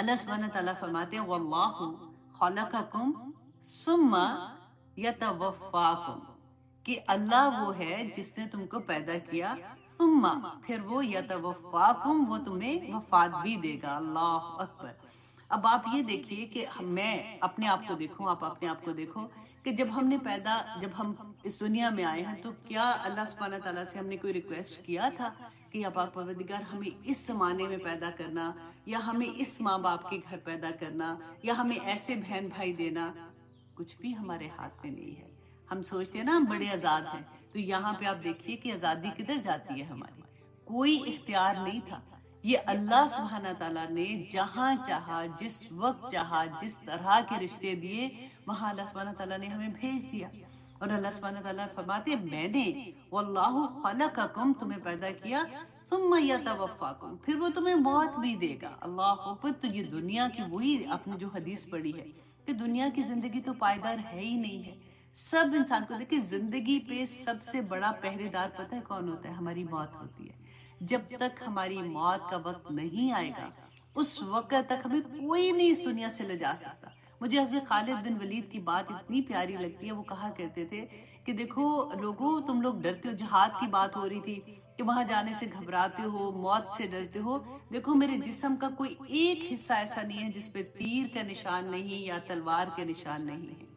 اللہ سبحانہ تعالیٰ فرماتے ہیں واللہ خلقکم ثم یتوفاکم، کہ اللہ وہ ہے جس نے تم کو پیدا کیا، ثم پھر وہ یتوفاکم وہ تمہیں وفات بھی دے گا۔ اللہ اکبر۔ اب آپ یہ دیکھیے کہ میں اپنے آپ کو دیکھوں، آپ اپنے آپ کو دیکھو کہ جب ہم اس دنیا میں آئے ہیں تو کیا اللہ سبحانہ تعالیٰ سے ہم نے کوئی ریکویسٹ کیا تھا کہ یا پاک پروردگار ہمیں اس زمانے میں پیدا کرنا، یا ہمیں اس ماں باپ کے گھر پیدا کرنا، یا ہمیں ایسے بہن بھائی دینا؟ کچھ بھی ہمارے ہاتھ میں نہیں ہے۔ ہم سوچتے ہیں نا ہم بڑے آزاد ہیں، تو یہاں پہ آپ دیکھیے کہ آزادی کدھر جاتی ہے ہماری؟ کوئی اختیار نہیں تھا۔ یہ اللہ سبحانہ تعالیٰ نے جہاں چاہا، جس وقت چاہا، جس طرح کے رشتے دیے، وہاں اللہ سبحانہ تعالیٰ نے ہمیں بھیج دیا۔ اور اللہ سبحانہ تعالیٰ فرماتے ہیں میں نے واللہ خلقکم تمہیں پیدا کیا، ثم یتوفاکم پھر وہ تمہیں موت بھی دے گا۔ اللہ اکبر۔ تو یہ دنیا کی وہی اپنی جو حدیث پڑھی ہے کہ دنیا کی زندگی تو پائیدار ہے ہی نہیں ہے۔ سب انسان کو دیکھیں، زندگی پہ سب سے بڑا پہرے دار پتہ ہے کون ہوتا ہے؟ ہماری موت ہوتی ہے۔ جب تک ہماری موت کا وقت نہیں آئے گا اس وقت تک ہمیں کوئی نہیں اس دنیا سے لے جا سکتا۔ مجھے حضرت خالد بن ولید کی بات اتنی پیاری لگتی ہے، وہ کہا کرتے تھے کہ دیکھو لوگوں، تم لوگ ڈرتے ہو، جہاد کی بات ہو رہی تھی کہ وہاں جانے سے گھبراتے ہو، موت سے ڈرتے ہو، دیکھو میرے جسم کا کوئی ایک حصہ ایسا نہیں ہے جس پہ تیر کا نشان نہیں یا تلوار کے نشان نہیں ہے۔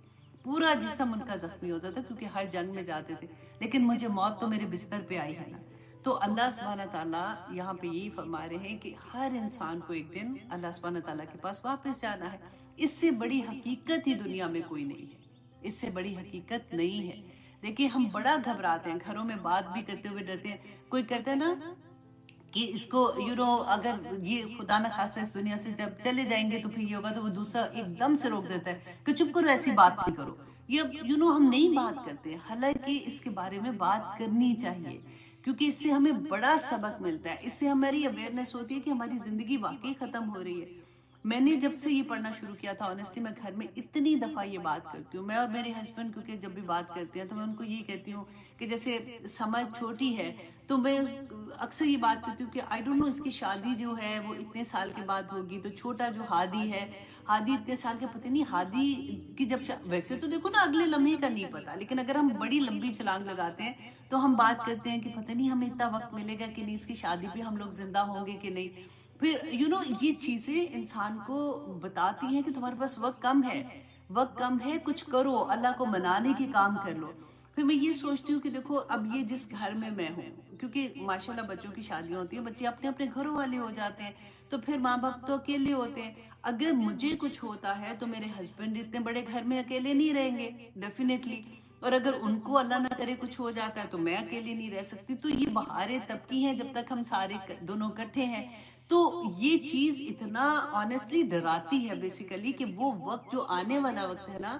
پورا جسم ان کا زخمی ہوتا تھا کیونکہ ہر جنگ میں جاتے تھے، لیکن مجھے موت تو میرے بستر پہ آئی ہے نا۔ تو اللہ سبحانہ تعالیٰ یہاں پہ یہی فرما رہے ہیں کہ ہر انسان کو ایک دن اللہ سبحانہ تعالیٰ کے پاس واپس جانا ہے۔ اس سے بڑی حقیقت ہی دنیا میں کوئی نہیں ہے، اس سے بڑی حقیقت نہیں ہے۔ دیکھیے ہم بڑا گھبراتے ہیں، گھروں میں بات بھی کرتے ہوئے ڈرتے ہیں۔ کوئی کہتا ہے نا کہ اس کو اگر یہ خدا نہ خاصہ اس دنیا سے جب چلے جائیں گے تو پھر یہ ہوگا، تو وہ دوسرا ایک دم سے روک دیتا ہے کہ چپ کرو، ایسی بات نہیں کرو۔ یہ ہم نہیں بات کرتے، حالانکہ اس کے بارے میں بات کرنی چاہیے، کیونکہ اس سے ہمیں بڑا سبق ملتا ہے۔ اس سے ہماری اویئرنیس ہوتی ہے کہ ہماری زندگی واقعی ختم ہو رہی ہے۔ میں نے جب سے یہ پڑھنا شروع کیا تھا، آنیسٹلی میں گھر میں اتنی دفعہ یہ بات کرتی ہوں، میں اور میرے ہسبینڈ، کیونکہ جب بھی بات کرتے ہیں تو میں ان کو یہ کہتی ہوں کہ جیسے سمجھ چھوٹی ہے تو میں اکثر یہ بات کرتی ہوں کہ آئی ڈونٹ نو اس کی شادی جو ہے وہ اتنے سال کے بعد ہوگی، تو چھوٹا جو ہادی ہے، ہادی اتنے سال کے، پتہ نہیں ہادی کی جب ویسے تو دیکھو نا اگلے لمحے کا نہیں پتا، لیکن اگر ہم بڑی لمبی چھلانگ لگاتے ہیں تو ہم بات کرتے ہیں کہ پتہ نہیں ہمیں اتنا وقت ملے گا کہ نہیں، اس کی شادی پہ ہم لوگ زندہ ہوں گے کہ نہیں۔ پھر یہ چیزیں انسان کو بتاتی ہیں کہ تمہارے پاس وقت کم ہے، وقت کم ہے، کچھ کرو، اللہ کو منانے کے کام کر لو۔ پھر میں یہ سوچتی ہوں کہ دیکھو اب یہ جس گھر میں ہوں، کیونکہ ماشاءاللہ بچوں کی شادیاں ہوتی ہیں، بچے اپنے اپنے گھروں والے ہو جاتے ہیں، تو پھر ماں باپ تو اکیلے ہوتے ہیں۔ اگر مجھے کچھ ہوتا ہے تو میرے ہسبینڈ اتنے بڑے گھر میں اکیلے نہیں رہیں گے ڈیفینیٹلی، اور اگر ان کو اللہ نہ کرے کچھ ہو جاتا ہے تو میں اکیلے نہیں رہ سکتی۔ تو یہ بہاریں تب کی ہیں جب تک ہم سارے دونوں اکٹھے ہیں۔ تو یہ چیز اتنا آنیسٹلی ڈراتی ہے بیسیکلی کہ وہ وقت جو آنے والا وقت ہے نا،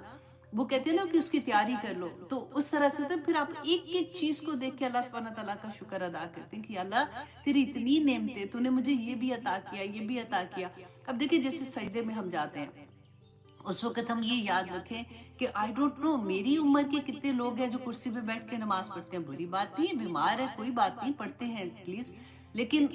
وہ کہتے ہیں نا کہ اس کی تیاری کر لو، تو اس طرح سے تو پھر آپ ایک ایک چیز کو دیکھ کے اللہ سبحانہ تعالیٰ کا شکر ادا کرتے ہیں کہ اللہ تیری اتنی نعمتیں، تو نے مجھے یہ بھی عطا کیا، یہ بھی عطا کیا۔ اب دیکھیں جیسے سجدے میں ہم جاتے ہیں، اس وقت ہم یہ یاد رکھیں کہ آئی ڈونٹ نو میری عمر کے کتنے لوگ ہیں جو کرسی پہ بیٹھ کے نماز پڑھتے ہیں، بری بات نہیں ہے، بیمار ہے کوئی بات نہیں، پڑھتے ہیں پلیز، لیکن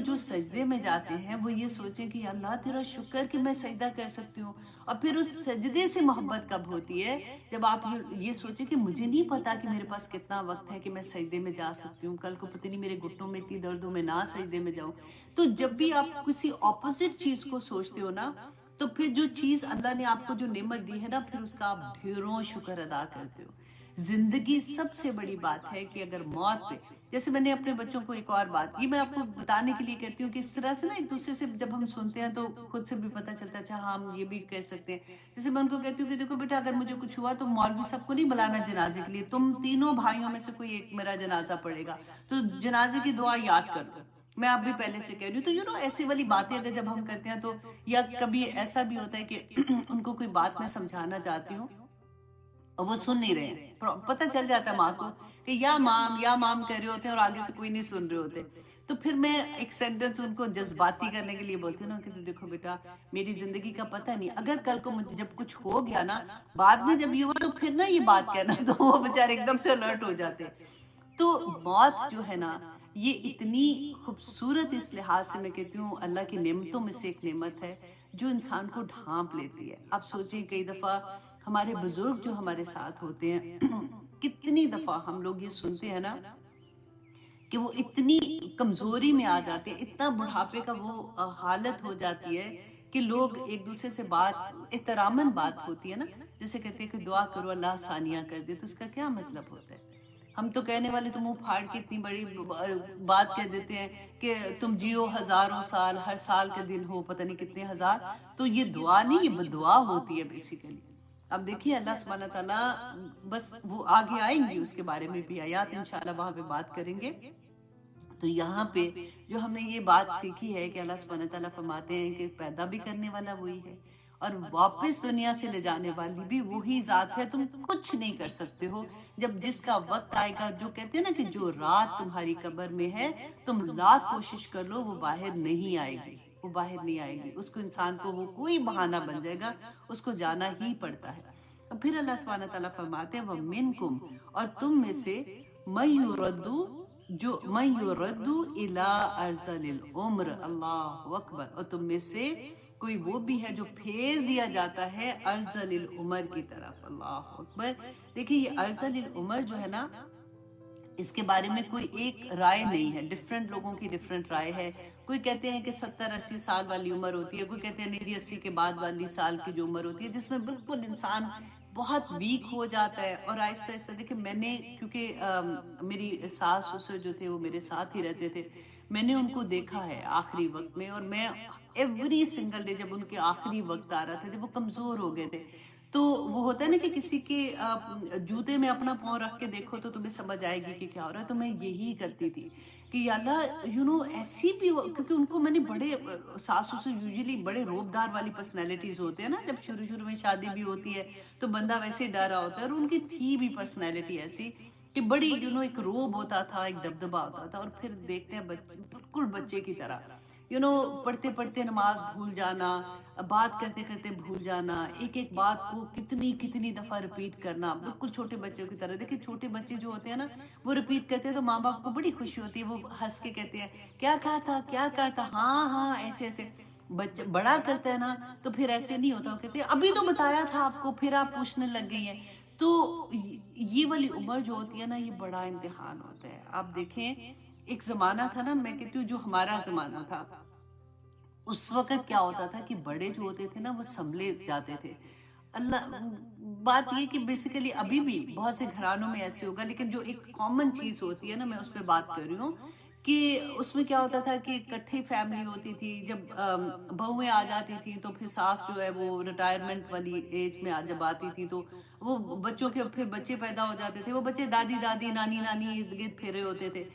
جو سجدے میں جاتے ہیں وہ یہ سوچیں کہ اللہ تیرا شکر کہ میں سجدہ کر سکتی ہوں۔ اور پھر اس سجدے سے محبت کب ہوتی ہے؟ جب آپ یہ سوچیں کہ مجھے نہیں پتا کہ میرے پاس کتنا وقت ہے کہ میں سجدے میں جا سکتی ہوں، کل کو پتہ نہیں میرے گھٹنوں میں اتنی درد ہو میں نہ سجدے میں جاؤں۔ تو جب بھی آپ کسی اپوزٹ چیز کو سوچتے ہو نا، تو پھر جو چیز اللہ نے آپ کو جو نعمت دی ہے نا، پھر اس کا آپ ڈھیروں شکر ادا کرتے ہو۔ زندگی سب سے بڑی بات ہے کہ اگر موت پہ، جیسے میں نے اپنے بچوں کو ایک اور بات، یہ میں آپ کو بتانے کے لیے کہتی ہوں کہ اس طرح سے نا ایک دوسرے سے جب ہم سنتے ہیں تو خود سے بھی پتہ چلتا ہے، اچھا ہاں ہم یہ بھی کہہ سکتے ہیں۔ جیسے میں ان کو کہتی ہوں کہ دیکھو بیٹا اگر مجھے کچھ ہوا تو مولوی صاحب کو نہیں بلانا جنازے کے لیے، تم تینوں بھائیوں میں سے کوئی ایک میرا جنازہ پڑھے گا، تو جنازے کی دعا یاد کر دو۔ میں آپ بھی پہلے سے کہہ رہی ہوں۔ تو ایسی والی باتیں اگر جب ہم کرتے ہیں تو، یا کبھی ایسا بھی ہوتا ہے کہ ان کو کوئی بات میں سمجھانا چاہتی ہوں اور وہ سن نہیں رہے ہیں، پتہ چل جاتا ہے ماں کو کہ یا مام کہہ رہے ہوتے ہیں اور آگے سے کوئی نہیں سن رہے ہوتے، تو پھر میں ایک سینٹنس ان کو جذباتی کرنے کے لیے بولتی ہوں نا کہ دیکھو بیٹا میری زندگی کا پتہ نہیں، اگر کل کو مجھے جب کچھ ہو گیا نا، بعد میں جب یہ ہوا تو پھر نا یہ بات کہنا، تو وہ بیچارے ایک دم سے الرٹ ہو جاتے ہیں۔ تو موت جو ہے نا، یہ اتنی خوبصورت اس لحاظ سے میں کہتی ہوں اللہ کی نعمتوں میں سے ایک نعمت ہے جو انسان کو ڈھانپ لیتی ہے. آپ سوچیں کئی دفعہ ہمارے بزرگ جو ہمارے ساتھ ہوتے ہیں کتنی دفعہ ہم لوگ یہ سنتے ہیں نا کہ وہ اتنی کمزوری میں آ جاتے ہیں، اتنا بڑھاپے کا وہ حالت ہو جاتی ہے کہ لوگ ایک دوسرے سے بات احتراماً بات ہوتی ہے نا، جیسے کہتے ہیں کہ دعا کرو اللہ آسانیاں کر دے، تو اس کا کیا مطلب ہوتا ہے؟ ہم تو کہنے والے تو منہ پھاڑ کے اتنی بڑی بات کہہ دیتے ہیں کہ تم جیو ہزاروں سال، ہر سال کے دن ہو پتہ نہیں کتنے ہزار. تو یہ دعا نہیں، یہ بدعا ہوتی ہے بیسیکلی. اب دیکھیے اللہ سبحانہ تعالیٰ بس وہ آگے آئیں گی، اس کے بارے میں بھی آیات انشاءاللہ وہاں پہ بات کریں گے. تو یہاں پہ جو ہم نے یہ بات سیکھی ہے کہ اللہ سبحانہ تعالیٰ فرماتے ہیں کہ پیدا بھی کرنے والا وہی ہے اور واپس دنیا سے لے جانے والی بھی وہی ذات ہے. تم کچھ نہیں کر سکتے ہو. جب جس کا وقت آئے گا، جو کہتے ہیں نا کہ جو رات تمہاری قبر میں ہے تم لاکھ کوشش کر لو وہ باہر نہیں آئے گی، وہ باہر نہیں آئے گی. اس کو انسان کو وہ کوئی بہانہ بن جائے گا، اس کو جانا ہی پڑتا ہے. پھر اللہ سبحانہ تعالیٰ فرماتے ہیں وَمِنْكُمْ، اور تم میں سے مَن يُرَدُّ، جو مَن يُرَدُّ إِلَىٰ أَرْذَلِ الْعُمْرِ، اللہ اکبر، اور تم میں سے کوئی وہ بھی ہے جو پھیر دیا جاتا ہے ارذل العمر کی طرف. اللہ اکبر. دیکھیں یہ ارذل العمر جو ہے نا، اس کے بارے میں کوئی ایک رائے نہیں ہے، ڈیفرنٹ لوگوں کی ڈیفرنٹ رائے ہے. کوئی کہتے ہیں کہ 70-80 سال والی عمر ہوتی ہے، کوئی کہتے ہیں نہیں 80 کے بعد والی سال کی جو عمر ہوتی ہے جس میں بالکل انسان بہت ویک ہو جاتا ہے. اور آہستہ آہستہ دیکھیں میں نے، کیونکہ میری ساس سسر جو تھے وہ میرے ساتھ ہی رہتے تھے، میں نے ان کو دیکھا ہے آخری وقت میں. اور میں ایوری سنگل ڈے جب ان کے آخری وقت آ رہا تھا، جب وہ کمزور ہو گئے تھے، تو وہ ہوتا ہے نا کہ کسی کے جوتے میں اپنا پاؤں رکھ کے دیکھو تو تمہیں سمجھ آئے گی کہ کیا ہو رہا ہے. تو میں یہی کرتی تھی کہ یا اللہ ایسی بھی ہو، کیونکہ ان کو میں نے بڑے ساس سسر یوزلی بڑے روب دار والی پرسنالٹیز ہوتے ہیں نا، جب شروع میں شادی بھی ہوتی ہے تو بندہ ویسے ڈرا ہوتا ہے. اور ان کی تھی بھی پرسنالٹی ایسی کہ بڑی ایک روب ہوتا تھا، ایک دبدبا ہوتا تھا. اور پھر دیکھتے ہیں بالکل بچے کی طرح پڑھتے پڑھتے نماز بھول جانا، بات کرتے کرتے بھول جانا، ایک ایک بات کو کتنی دفعہ ریپیٹ کرنا، بالکل چھوٹے بچوں کی طرح. دیکھیں چھوٹے بچے جو ہوتے ہیں نا وہ ریپیٹ کرتے ہیں تو ماں باپ کو بڑی خوشی ہوتی ہے، وہ ہنس کے کہتے ہیں کیا کہا تھا کیا کہا تھا، ہاں ہاں ایسے ایسے. بچہ بڑا کرتا ہے نا تو پھر ایسے نہیں ہوتا، وہ کہتے ہیں ابھی تو بتایا تھا آپ کو، پھر آپ پوچھنے لگ گئی ہیں. تو یہ والی عمر جو ہوتی ہے نا یہ بڑا امتحان ہوتا ہے. آپ دیکھیں ایک زمانہ تھا نا، میں کہتی ہوں جو ہمارا زمانہ تھا، اس وقت کیا ہوتا تھا کہ بڑے جو ہوتے تھے نا وہ سنبھلے جاتے تھے. اللہ بات یہ کہ بیسیکلی ابھی بھی بہت سے گھرانوں میں ایسے ہوگا، لیکن جو ایک کامن چیز ہوتی ہے نا میں اس پہ بات کر رہی ہوں کہ اس میں کیا ہوتا تھا کہ اکٹھی فیملی ہوتی تھی. جب بہویں آ جاتی تھی تو پھر ساس جو ہے وہ ریٹائرمنٹ والی ایج میں جب آتی تھی تو وہ بچوں کے پھر بچے پیدا ہو جاتے تھے، وہ بچے دادی دادی نانی نانی ارد گرد پھیرے ہوتے تھے.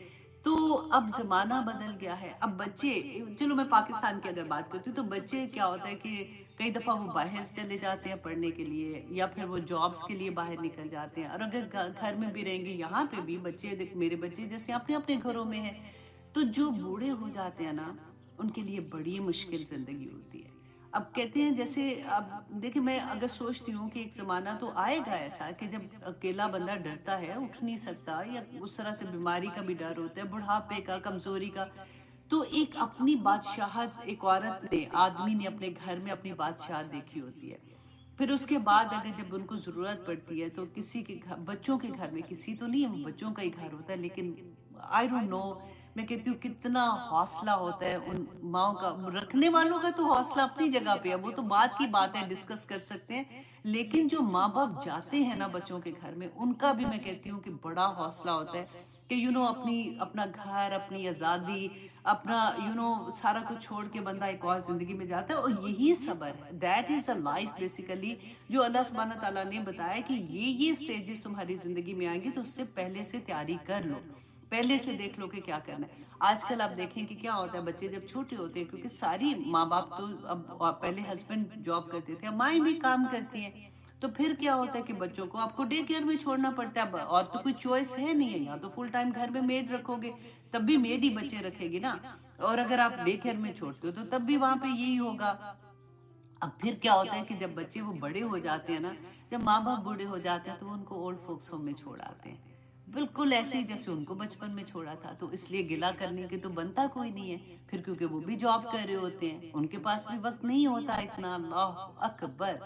تو اب زمانہ بدل گیا ہے. اب بچے، چلو میں پاکستان کی اگر بات کرتی ہوں تو بچے کیا ہوتا ہے کہ کئی دفعہ وہ باہر چلے جاتے ہیں پڑھنے کے لیے، یا پھر وہ جابز کے لیے باہر نکل جاتے ہیں. اور اگر گھر میں بھی رہیں گے، یہاں پہ بھی بچے، دیکھ میرے بچے جیسے اپنے اپنے گھروں میں ہیں، تو جو بوڑھے ہو جاتے ہیں نا ان کے لیے بڑی مشکل زندگی ہوتی ہے. اب کہتے ہیں جیسے، اب دیکھیں میں اگر سوچتی ہوں کہ ایک زمانہ تو آئے گا ایسا کہ جب اکیلا بندہ ڈرتا ہے، اٹھ نہیں سکتا، یا اس طرح سے بیماری کا بھی ڈر ہوتا ہے، بڑھاپے کا، کمزوری کا. تو ایک اپنی بادشاہت ایک عورت نے، آدمی نے اپنے گھر میں اپنی بادشاہت دیکھی ہوتی ہے. پھر اس کے بعد اگر جب ان کو ضرورت پڑتی ہے تو کسی کے گھر، بچوں کے گھر میں، کسی تو نہیں ہے، بچوں کا ہی گھر ہوتا ہے، لیکن آئی ڈونٹ نو، میں کہتی ہوں کتنا حوصلہ ہوتا ہے ان ماؤں کا. رکھنے والوں کا تو حوصلہ اپنی جگہ پہ ہے، وہ تو بات کی بات ہے، ڈسکس کر سکتے ہیں. لیکن جو ماں باپ جاتے ہیں نا بچوں کے گھر میں، ان کا بھی میں کہتی ہوں کہ بڑا حوصلہ ہوتا ہے کہ اپنا گھر، اپنی آزادی، اپنا سارا کچھ چھوڑ کے بندہ ایک اور زندگی میں جاتا ہے. اور یہی صبر ہے، that is a life basically, جو اللہ سبحانہ تعالیٰ نے بتایا کہ یہ سٹیجز تمہاری زندگی میں آئیں گی تو اس سے پہلے سے تیاری کر لو، پہلے سے دیکھ لو کہ کیا کرنا ہے. آج کل آپ دیکھیں کہ کیا ہوتا ہے، بچے جب چھوٹے ہوتے ہیں، کیونکہ ساری ماں باپ تو اب پہلے ہسبینڈ جاب کرتے تھے، اب مائیں بھی کام کرتی ہیں، تو پھر کیا ہوتا ہے کہ بچوں کو آپ کو ڈے کیئر میں چھوڑنا پڑتا ہے. اور تو کوئی چوائس ہے نہیں ہے، یا تو فل ٹائم گھر میں میڈ رکھو گے تب بھی میڈ ہی بچے رکھے گی نا، اور اگر آپ ڈے کیئر میں چھوڑتے ہو تو تب بھی وہاں پہ یہی ہوگا. اب پھر کیا ہوتا ہے کہ جب بچے وہ بڑے ہو جاتے ہیں نا، جب ماں باپ بوڑھے ہو جاتے ہیں تو وہ ان کو اولڈ فوکس ہوم میں چھوڑ آتے ہیں. بالکل ایسے ہی جیسے ان کو بچپن میں چھوڑا تھا، تو اس لیے گلا کرنے کے تو بنتا کوئی نہیں ہے پھر، کیونکہ وہ بھی جاب کر رہے ہوتے ہیں، ان کے پاس بھی وقت نہیں ہوتا اتنا، اللہ اکبر۔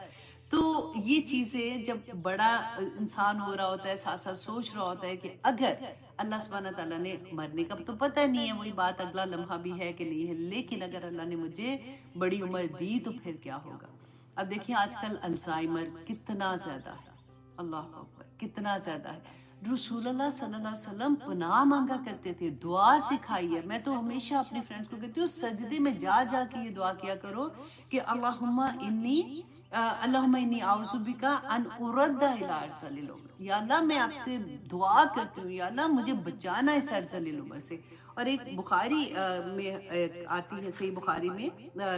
تو یہ چیزیں جب بڑا انسان ہو رہا ہوتا ہے، ساتھ ساتھ سوچ رہا ہوتا ہے کہ اگر اللہ سبحانہ تعالیٰ نے مرنے کا تو پتہ نہیں ہے، وہی بات اگلا لمحہ بھی ہے کہ نہیں ہے، لیکن اگر اللہ نے مجھے بڑی عمر دی تو پھر کیا ہوگا۔ اب دیکھیں آج کل الزائمر کتنا زیادہ ہے، اللہ اکبر کتنا زیادہ ہے۔ رسول اللہ صلی اللہ علیہ وسلم پناہ مانگا کرتے تھے، دعا سکھائی ہے۔ میں تو ہمیشہ اپنی فرینڈز کو کہتی ہوں سجدے میں جا جا کے یہ دعا کیا کرو کہ اللہم انی اعوذ بکا ان ارد الی ارذل العمر، یا اللہ میں آپ سے دعا کرتی ہوں، یا اللہ مجھے بچانا اس ارذل العمر سے۔ اور ایک بخاری میں آتی ہے، صحیح بخاری میں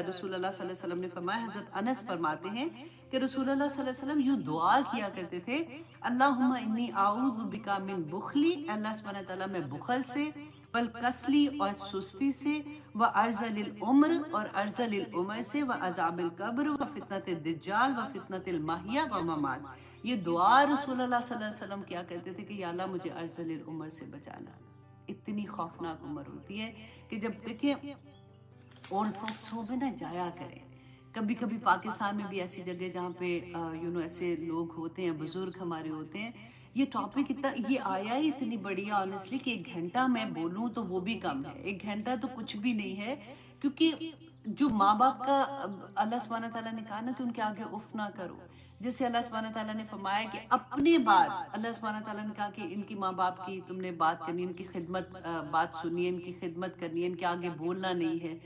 رسول اللہ صلی اللہ علیہ وسلم نے فرمایا، حضرت انس فرماتے ہیں کہ رسول اللہ صلی اللہ علیہ وسلم یوں دعا کیا کرتے تھے، اللہم انی اعوذ بکا من بخلی، اللہ سبحانہ تعالیٰ میں بخل سے، والکسلی اور سستی سے، وارذل العمر اور ارذل العمر سے، وعذاب القبر وفتنۃ الدجال وفتنۃ المحیا وممات۔ یہ دعا رسول اللہ صلی اللہ علیہ وسلم کیا کرتے تھے کہ یا اللہ مجھے ارذل العمر سے بچانا۔ اتنی خوفناک عمر ہوتی ہے کہ جب دیکھیں اولڈ فوکس ہوم میں نہ جایا کریں، کبھی کبھی پاکستان میں بھی ایسی جگہ جہاں پہ ایسے لوگ ہوتے ہیں، بزرگ ہمارے ہوتے ہیں۔ یہ ٹاپک اتنا یہ آیا ہی اتنی بڑی آنیسٹلی کہ 1 گھنٹہ میں بولوں تو وہ بھی کم ہے، 1 گھنٹہ تو کچھ بھی نہیں ہے، کیونکہ جو ماں باپ کا اللہ سبحانہ تعالیٰ نے کہا نا کہ ان کے آگے اف نہ کرو، جیسے اللہ سبحانہ تعالیٰ نے فرمایا کہ اپنے بعد اللہ سبحانہ تعالیٰ نے کہا کہ ان کی ماں باپ کی تم نے بات کرنی، ان کی خدمت بات سنی ہے، ان کی خدمت کرنی ہے، ان کے آگے بولنا نہیں ہے۔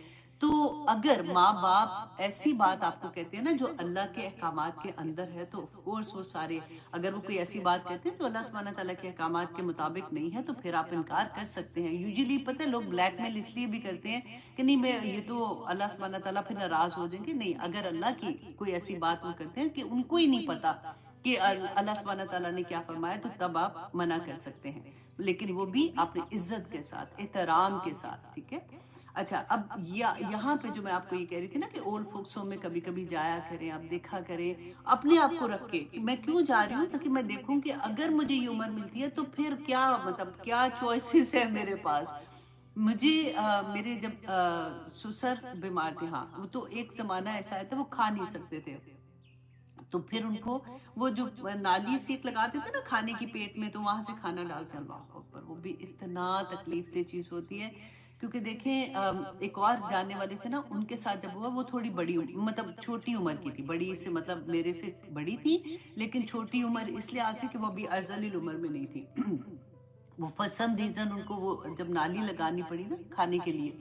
تو اگر ماں باپ ایسی بات آپ کو کہتے ہیں نا جو اللہ کے احکامات کے اندر ہے، تو آف کورس وہ سارے، اگر وہ کوئی ایسی بات کہتے ہیں جو اللہ سبحانہ تعالیٰ کے احکامات کے مطابق نہیں ہے تو پھر آپ انکار کر سکتے ہیں۔ یوزلی پتہ ہے لوگ بلیک میل اس لیے بھی کرتے ہیں کہ نہیں میں یہ تو اللہ سبحانہ تعالیٰ پھر ناراض ہو جائیں گے، نہیں، اگر اللہ کی کوئی ایسی بات وہ کرتے ہیں کہ ان کو ہی نہیں پتا کہ اللہ سبحانہ تعالیٰ نے کیا فرمایا، تو تب آپ منع کر سکتے ہیں، لیکن وہ بھی اپنی عزت کے ساتھ، احترام کے ساتھ، ٹھیک ہے۔ اچھا، اب یہاں پہ جو میں آپ کو یہ کہہ رہی تھی نا کہ اولڈ فوکس ہوم میں کبھی کبھی جایا کریں، آپ دیکھا کریں اپنے آپ کو رکھ کے، میں کیوں جا رہی ہوں تاکہ میں دیکھوں کہ اگر مجھے یہ عمر ملتی ہے تو پھر کیا، مطلب کیا چوائسیز ہے میرے پاس۔ مجھے میرے جب سسر بیمار تھے، ہاں تو ایک زمانہ ایسا آیا تھا وہ کھا نہیں سکتے تھے، تو پھر ان کو وہ جو نالی سیک لگاتے تھے نا کھانے کی پیٹ میں، تو وہاں سے کھانا ڈالتے ہیں، اللہ اکبر، وہ بھی اتنا تکلیف دہ چیز ہوتی ہے۔ کیونکہ دیکھیں ایک اور جاننے والے تھے نا، ان کے ساتھ جب ہوا وہ تھوڑی بڑی مطلب چھوٹی عمر کی تھی، بڑی سے مطلب میرے سے بڑی تھی لیکن چھوٹی عمر اس لیے آج سے کہ وہ بھی ارذل العمر میں نہیں تھی۔ وہ فار سم ریزن ان کو وہ جب نالی لگانی پڑی نا کھانے کے لیے،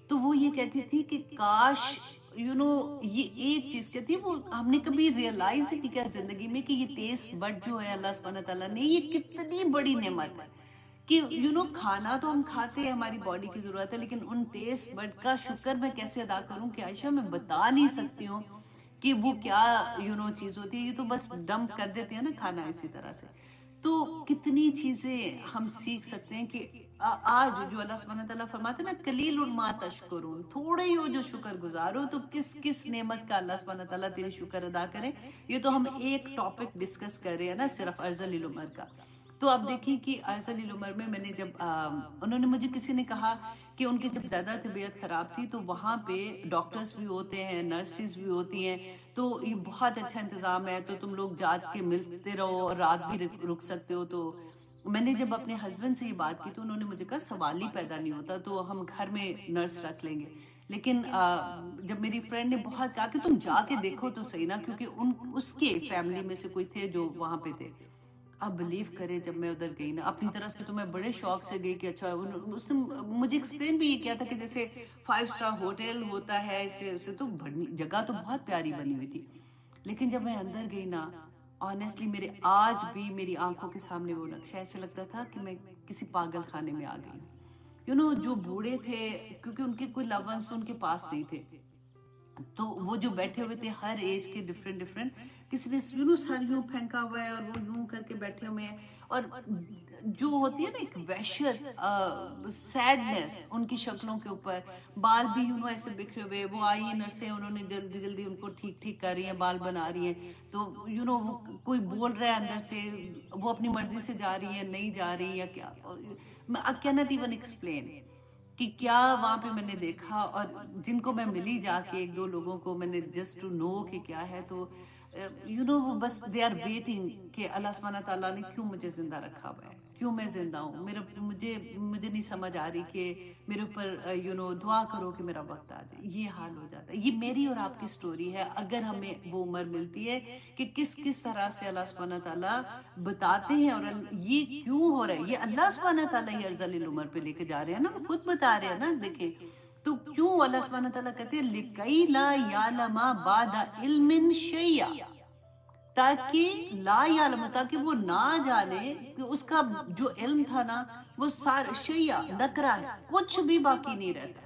تو وہ یہ کہتی تھی کہ کاش یہ ایک چیز کہتی ہے، وہ ہم نے کبھی ریئلائز کی کیا زندگی میں کہ یہ ٹیسٹ بڈ جو ہے اللہ سبحانہ تعالیٰ نے یہ کتنی بڑی نعمت ہے کہ کھانا تو ہم کھاتے ہیں، ہماری باڈی کی ضرورت ہے، لیکن ان ٹیسٹ بڈ کا شکر میں کیسے ادا کروں کہ عائشہ میں بتا نہیں سکتی ہوں کہ وہ کیا چیز ہوتی ہے۔ یہ تو بس ڈمپ کر دیتے ہیں نا کھانا اسی طرح سے۔ تو کتنی چیزیں ہم سیکھ سکتے ہیں کہ آج جو اللہ سبحانہ تعالیٰ فرماتے ہیں نا قلیل ما تشکرون، تھوڑے ہی ہو جو شکر گزار ہو، تو کس کس نعمت کا اللہ سبحانہ تعالیٰ تیرے شکر ادا کرے۔ یہ تو ہم ایک ٹاپک ڈسکس کر رہے ہیں نا صرف ارذل العمر کا۔ تو اب دیکھیں کہ ارذل العمر میں نے جب انہوں نے مجھے کسی نے کہا کہ ان کی جب زیادہ طبیعت خراب تھی تو وہاں پہ ڈاکٹرز بھی ہوتے ہیں، نرسز بھی ہوتی ہیں، تو یہ بہت اچھا انتظام ہے، تو تم لوگ جا کے ملتے رہو اور رات بھی رک سکتے ہو۔ تو میں نے جب اپنے ہسبینڈ سے یہ بات کی تو انہوں نے مجھے کہا سوال ہی پیدا نہیں ہوتا، تو ہم گھر میں نرس رکھ لیں گے۔ لیکن جب میری فرینڈ نے بہت کہا کہ تم جا کے دیکھو تو صحیح نا، کیونکہ اس کے فیملی میں سے کوئی تھے جو وہاں پہ تھے۔ اب بلیو کرے جب میں ادھر گئی نا اپنی طرف سے تو میں بڑے شوق سے گئی کہ اچھا، اس نے مجھے ایکسپلین بھی یہ کیا تھا کہ جیسے 5 اسٹار ہوٹل ہوتا ہے، اسے تو جگہ تو بہت پیاری بنی ہوئی تھی، لیکن جب میں اندر گئی نا آنیسٹلی میرے آج بھی میری آنکھوں کے سامنے وہ نقشہ، ایسے لگتا تھا کہ میں کسی پاگل خانے میں آ گئی ہوں۔ جو بوڑھے تھے، کیونکہ ان کے کوئی لو ونس ان کے پاس نہیں تھے، تو وہ جو بیٹھے ہوئے تھے ہر ایج کے ڈفرینٹ ڈفرینٹ، کسی نے یوں سر یوں پھینکا ہوا ہے اور وہ یوں کر کے بیٹھے ہوئے ہیں، اور جو ہوتی ہے نا ایک وحشت، سیڈنس ان کی شکلوں کے اوپر، بال بھی یوں ایسے بکھرے ہوئے، وہ آئی نرسیں انہوں نے جلدی جلدی ان کو ٹھیک ٹھیک کر رہی ہیں، بال بنا رہی ہیں، تو وہ کوئی بول رہا ہے اندر سے، وہ اپنی مرضی سے جا رہی ہے نہیں جا رہی یا کیا، I cannot even explain کہ کیا وہاں پہ میں نے دیکھا، اور جن کو میں ملی جا کے ایک دو لوگوں کو میں نے جسٹ ٹو نو کہ کیا ہے، تو وہ بس دے آر ویٹنگ کہ اللہ سبحانہ تعالیٰ نے کیوں مجھے زندہ رکھا ہوا ہے، کیوں میں زندہ ہوں، مجھے نہیں سمجھ آ رہی کہ میرے اوپر دعا کرو کہ میرا وقت آ جائے، یہ حال ہو جاتا ہے۔ یہ میری اور آپ کی سٹوری ہے، اگر ہمیں وہ عمر ملتی ہے کہ کس طرح سے اللہ سبحانہ تعالیٰ بتاتے ہیں، اور یہ کیوں ہو رہا ہے، یہ اللہ سبحانہ تعالیٰ یہ ارذل العمر پہ لے کے جا رہے ہیں نا، وہ خود بتا رہے ہیں نا، دیکھیں تو کیوں اللہ سبحانہ تعالیٰ کہتے ہیں لِكَيْ لَا يَعْلَمَ بَعْدَ عِلْمٍ شَيْئًا، تاکہ لا یعلم، تاکہ وہ نہ جانے کہ اس کا جو علم تھا نا وہ شیعہ نکرا ہے، کچھ بھی باقی نہیں رہتا۔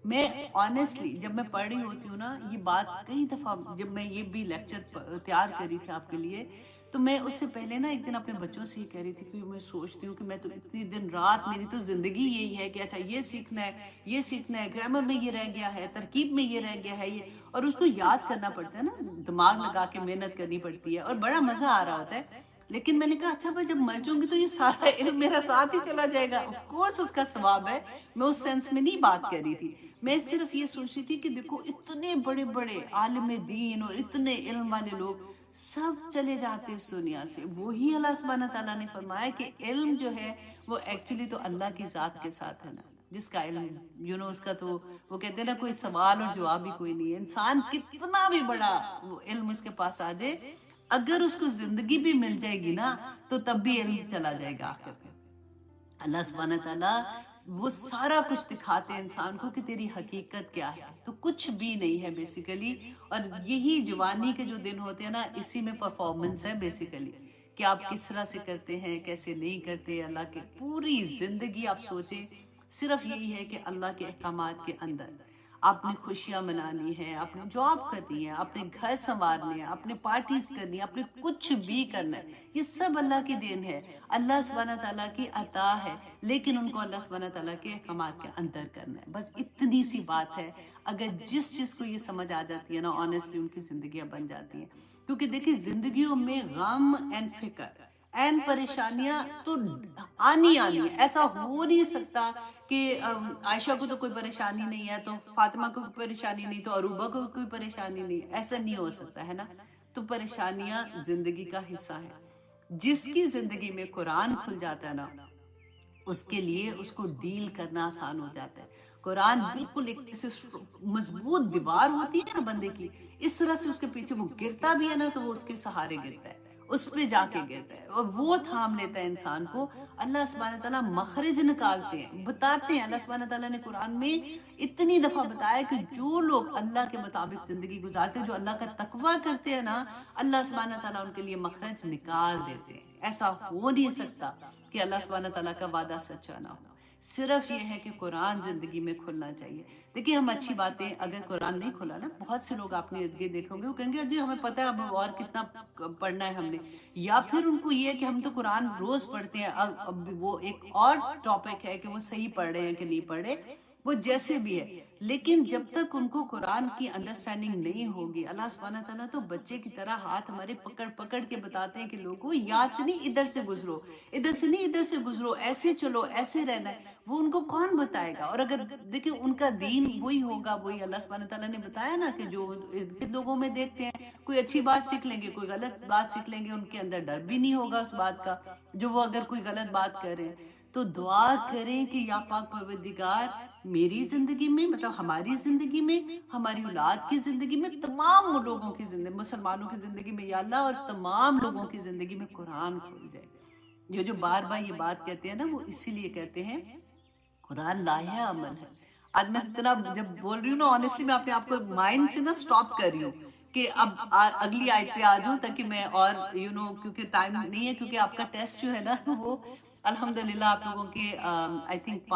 میں آنیسٹلی جب میں پڑھ رہی ہوتی ہوں نا یہ بات، کئی دفعہ جب میں یہ بھی لیکچر تیار کری تھی آپ کے لیے، تو میں اس سے پہلے نا ایک دن اپنے بچوں سے یہ کہہ رہی تھی کہ میں سوچتی ہوں کہ میں تو اتنی دن رات، میری تو زندگی یہی ہے کہ اچھا یہ سیکھنا ہے، یہ سیکھنا ہے، گرامر میں یہ رہ گیا ہے، ترکیب میں یہ رہ گیا ہے، یہ، اور اس کو یاد کرنا پڑتا ہے نا، دماغ لگا کے محنت کرنی پڑتی ہے، اور بڑا مزہ آ رہا ہوتا ہے۔ لیکن میں نے کہا اچھا بھائی جب مر جاؤں گی تو یہ سارا علم میرا ساتھ ہی چلا جائے گا، آف کورس اس کا ثواب ہے، میں اس سینس میں نہیں بات کر رہی تھی، میں صرف یہ سوچ رہی تھی کہ دیکھو اتنے بڑے بڑے عالم دین اور اتنے علم والے لوگ سب چلے جاتے اس دنیا سے، وہی اللہ سبحانہ تعالیٰ نے فرمایا کہ علم جو ہے وہ ایکچولی تو اللہ کی ذات کے ساتھ ہے نا، جس کا علم اس کا تو وہ کہتے ہیں نا کوئی سوال اور جواب ہی کوئی نہیں ہے، انسان کتنا بھی بڑا وہ علم اس کے پاس آ جائے، اگر اس کو زندگی بھی مل جائے گی نا تو تب بھی علم چلا جائے گا آخر میں۔ اللہ سبحانہ تعالیٰ وہ سارا کچھ دکھاتے ہیں انسان کو کہ تیری حقیقت کیا ہے، تو کچھ بھی نہیں ہے بیسیکلی، اور یہی جوانی کے جو دن ہوتے ہیں نا اسی میں پرفارمنس ہے بیسیکلی، کہ آپ کس طرح سے کرتے ہیں کیسے نہیں کرتے، اللہ کی پوری زندگی آپ سوچیں صرف یہی ہے کہ اللہ کے احکامات کے اندر آپ نے خوشیاں منانی ہے، آپ نے جاب کرنی ہے، آپ نے گھر سنوارنے ہیں، آپ نے پارٹیز کرنی ہے، آپ نے کچھ بھی کرنا ہے، یہ سب اللہ کی دین ہے، اللہ سبحانہ تعالیٰ کی عطا ہے، لیکن ان کو اللہ سبحانہ تعالیٰ کے احکامات کے اندر کرنا ہے، بس اتنی سی بات ہے۔ اگر جس چیز کو یہ سمجھ آ جاتی ہے نا آنیسٹلی ان کی زندگیاں بن جاتی ہیں، کیونکہ دیکھیں زندگیوں میں غم اینڈ فکر اینڈ پریشانیاں تو آنی ہے، ایسا ہو نہیں سکتا کہ عائشہ کو تو کوئی پریشانی نہیں ہے تو فاطمہ کو کوئی پریشانی نہیں تو عروبہ کو کوئی پریشانی نہیں، ایسا نہیں ہو سکتا ہے نا، تو پریشانیاں زندگی کا حصہ ہے۔ جس کی زندگی میں قرآن کھل جاتا ہے نا اس کے لیے اس کو ڈیل کرنا آسان ہو جاتا ہے، قرآن بالکل ایک مضبوط دیوار ہوتی ہے نا بندے کی، اس طرح سے اس کے پیچھے وہ گرتا بھی ہے نا تو وہ اس کے سہارے گرتا ہے، اس پہ جا کے گرتا ہے اور وہ تھام لیتا ہے انسان کو۔ اللہ سبحانہ تعالیٰ مخرج نکالتے ہیں، بتاتے ہیں، اللہ سبحانہ تعالیٰ نے قرآن میں اتنی دفعہ بتایا کہ جو لوگ اللہ کے مطابق زندگی گزارتے ہیں، جو اللہ کا تقوی کرتے ہیں نا، اللہ سبحانہ تعالیٰ ان کے لیے مخرج نکال دیتے ہیں۔ ایسا ہو نہیں سکتا کہ اللہ سبحانہ تعالیٰ کا وعدہ سچا نہ ہو، صرف یہ ہے کہ قرآن زندگی میں کھلنا چاہیے۔ دیکھیے ہم اچھی باتیں، اگر قرآن نہیں کھلا نا، بہت سے لوگ آپ نے ارد گرد دیکھو گے وہ کہیں گے جی ہمیں پتہ ہے اب اور کتنا پڑھنا ہے ہم نے، یا پھر ان کو یہ ہے کہ ہم تو قرآن روز پڑھتے ہیں، اب وہ ایک اور ٹاپک ہے کہ وہ صحیح پڑھ رہے ہیں کہ نہیں پڑھ رہے، وہ جیسے بھی ہے، لیکن جب تک ان کو قرآن کی انڈرسٹینڈنگ نہیں ہوگی، اللہ سبحانہ تعالیٰ تو بچے کی طرح ہاتھ ہمارے پکڑ پکڑ کے بتاتے ہیں کہ لوگوں یہاں سے نہیں ادھر سے گزرو، ادھر سے نہیں ادھر سے گزرو، ایسے چلو، ایسے رہنا ہے، وہ ان کو کون بتائے گا؟ اور اگر دیکھیں ان کا دین وہی ہوگا، وہی اللہ سبحانہ تعالیٰ نے بتایا نا کہ جو لوگوں میں دیکھتے ہیں کوئی اچھی بات سیکھ لیں گے، کوئی غلط بات سیکھ لیں گے، ان کے اندر ڈر بھی نہیں ہوگا اس بات کا، جو وہ اگر کوئی غلط بات کریں تو دعا کریں کہ یا پاک پروردگار میری زندگی میں، مطلب ہماری زندگی میں، ہماری اولاد کی زندگی میں، تمام لوگوں کی زندگی، مسلمانوں کی زندگی میں یا اللہ، اور تمام لوگوں کی زندگی میں قرآن کھل جائے۔ یہ جو بار بار یہ بات کہتے ہیں نا وہ اسی لیے کہتے ہیں قرآن لائحہ عمل ہے۔ آج میں اتنا جب بول رہی ہوں نا آنیسٹلی میں اپنے آپ کو مائنڈ سے نا سٹاپ کر رہی ہوں کہ اب اگلی آیت پہ آ جاؤں تاکہ میں اور کیونکہ ٹائم نہیں ہے، کیونکہ آپ کا ٹیسٹ جو ہے نا وہ الحمدللہ آپ لوگوں کے آئی تھنک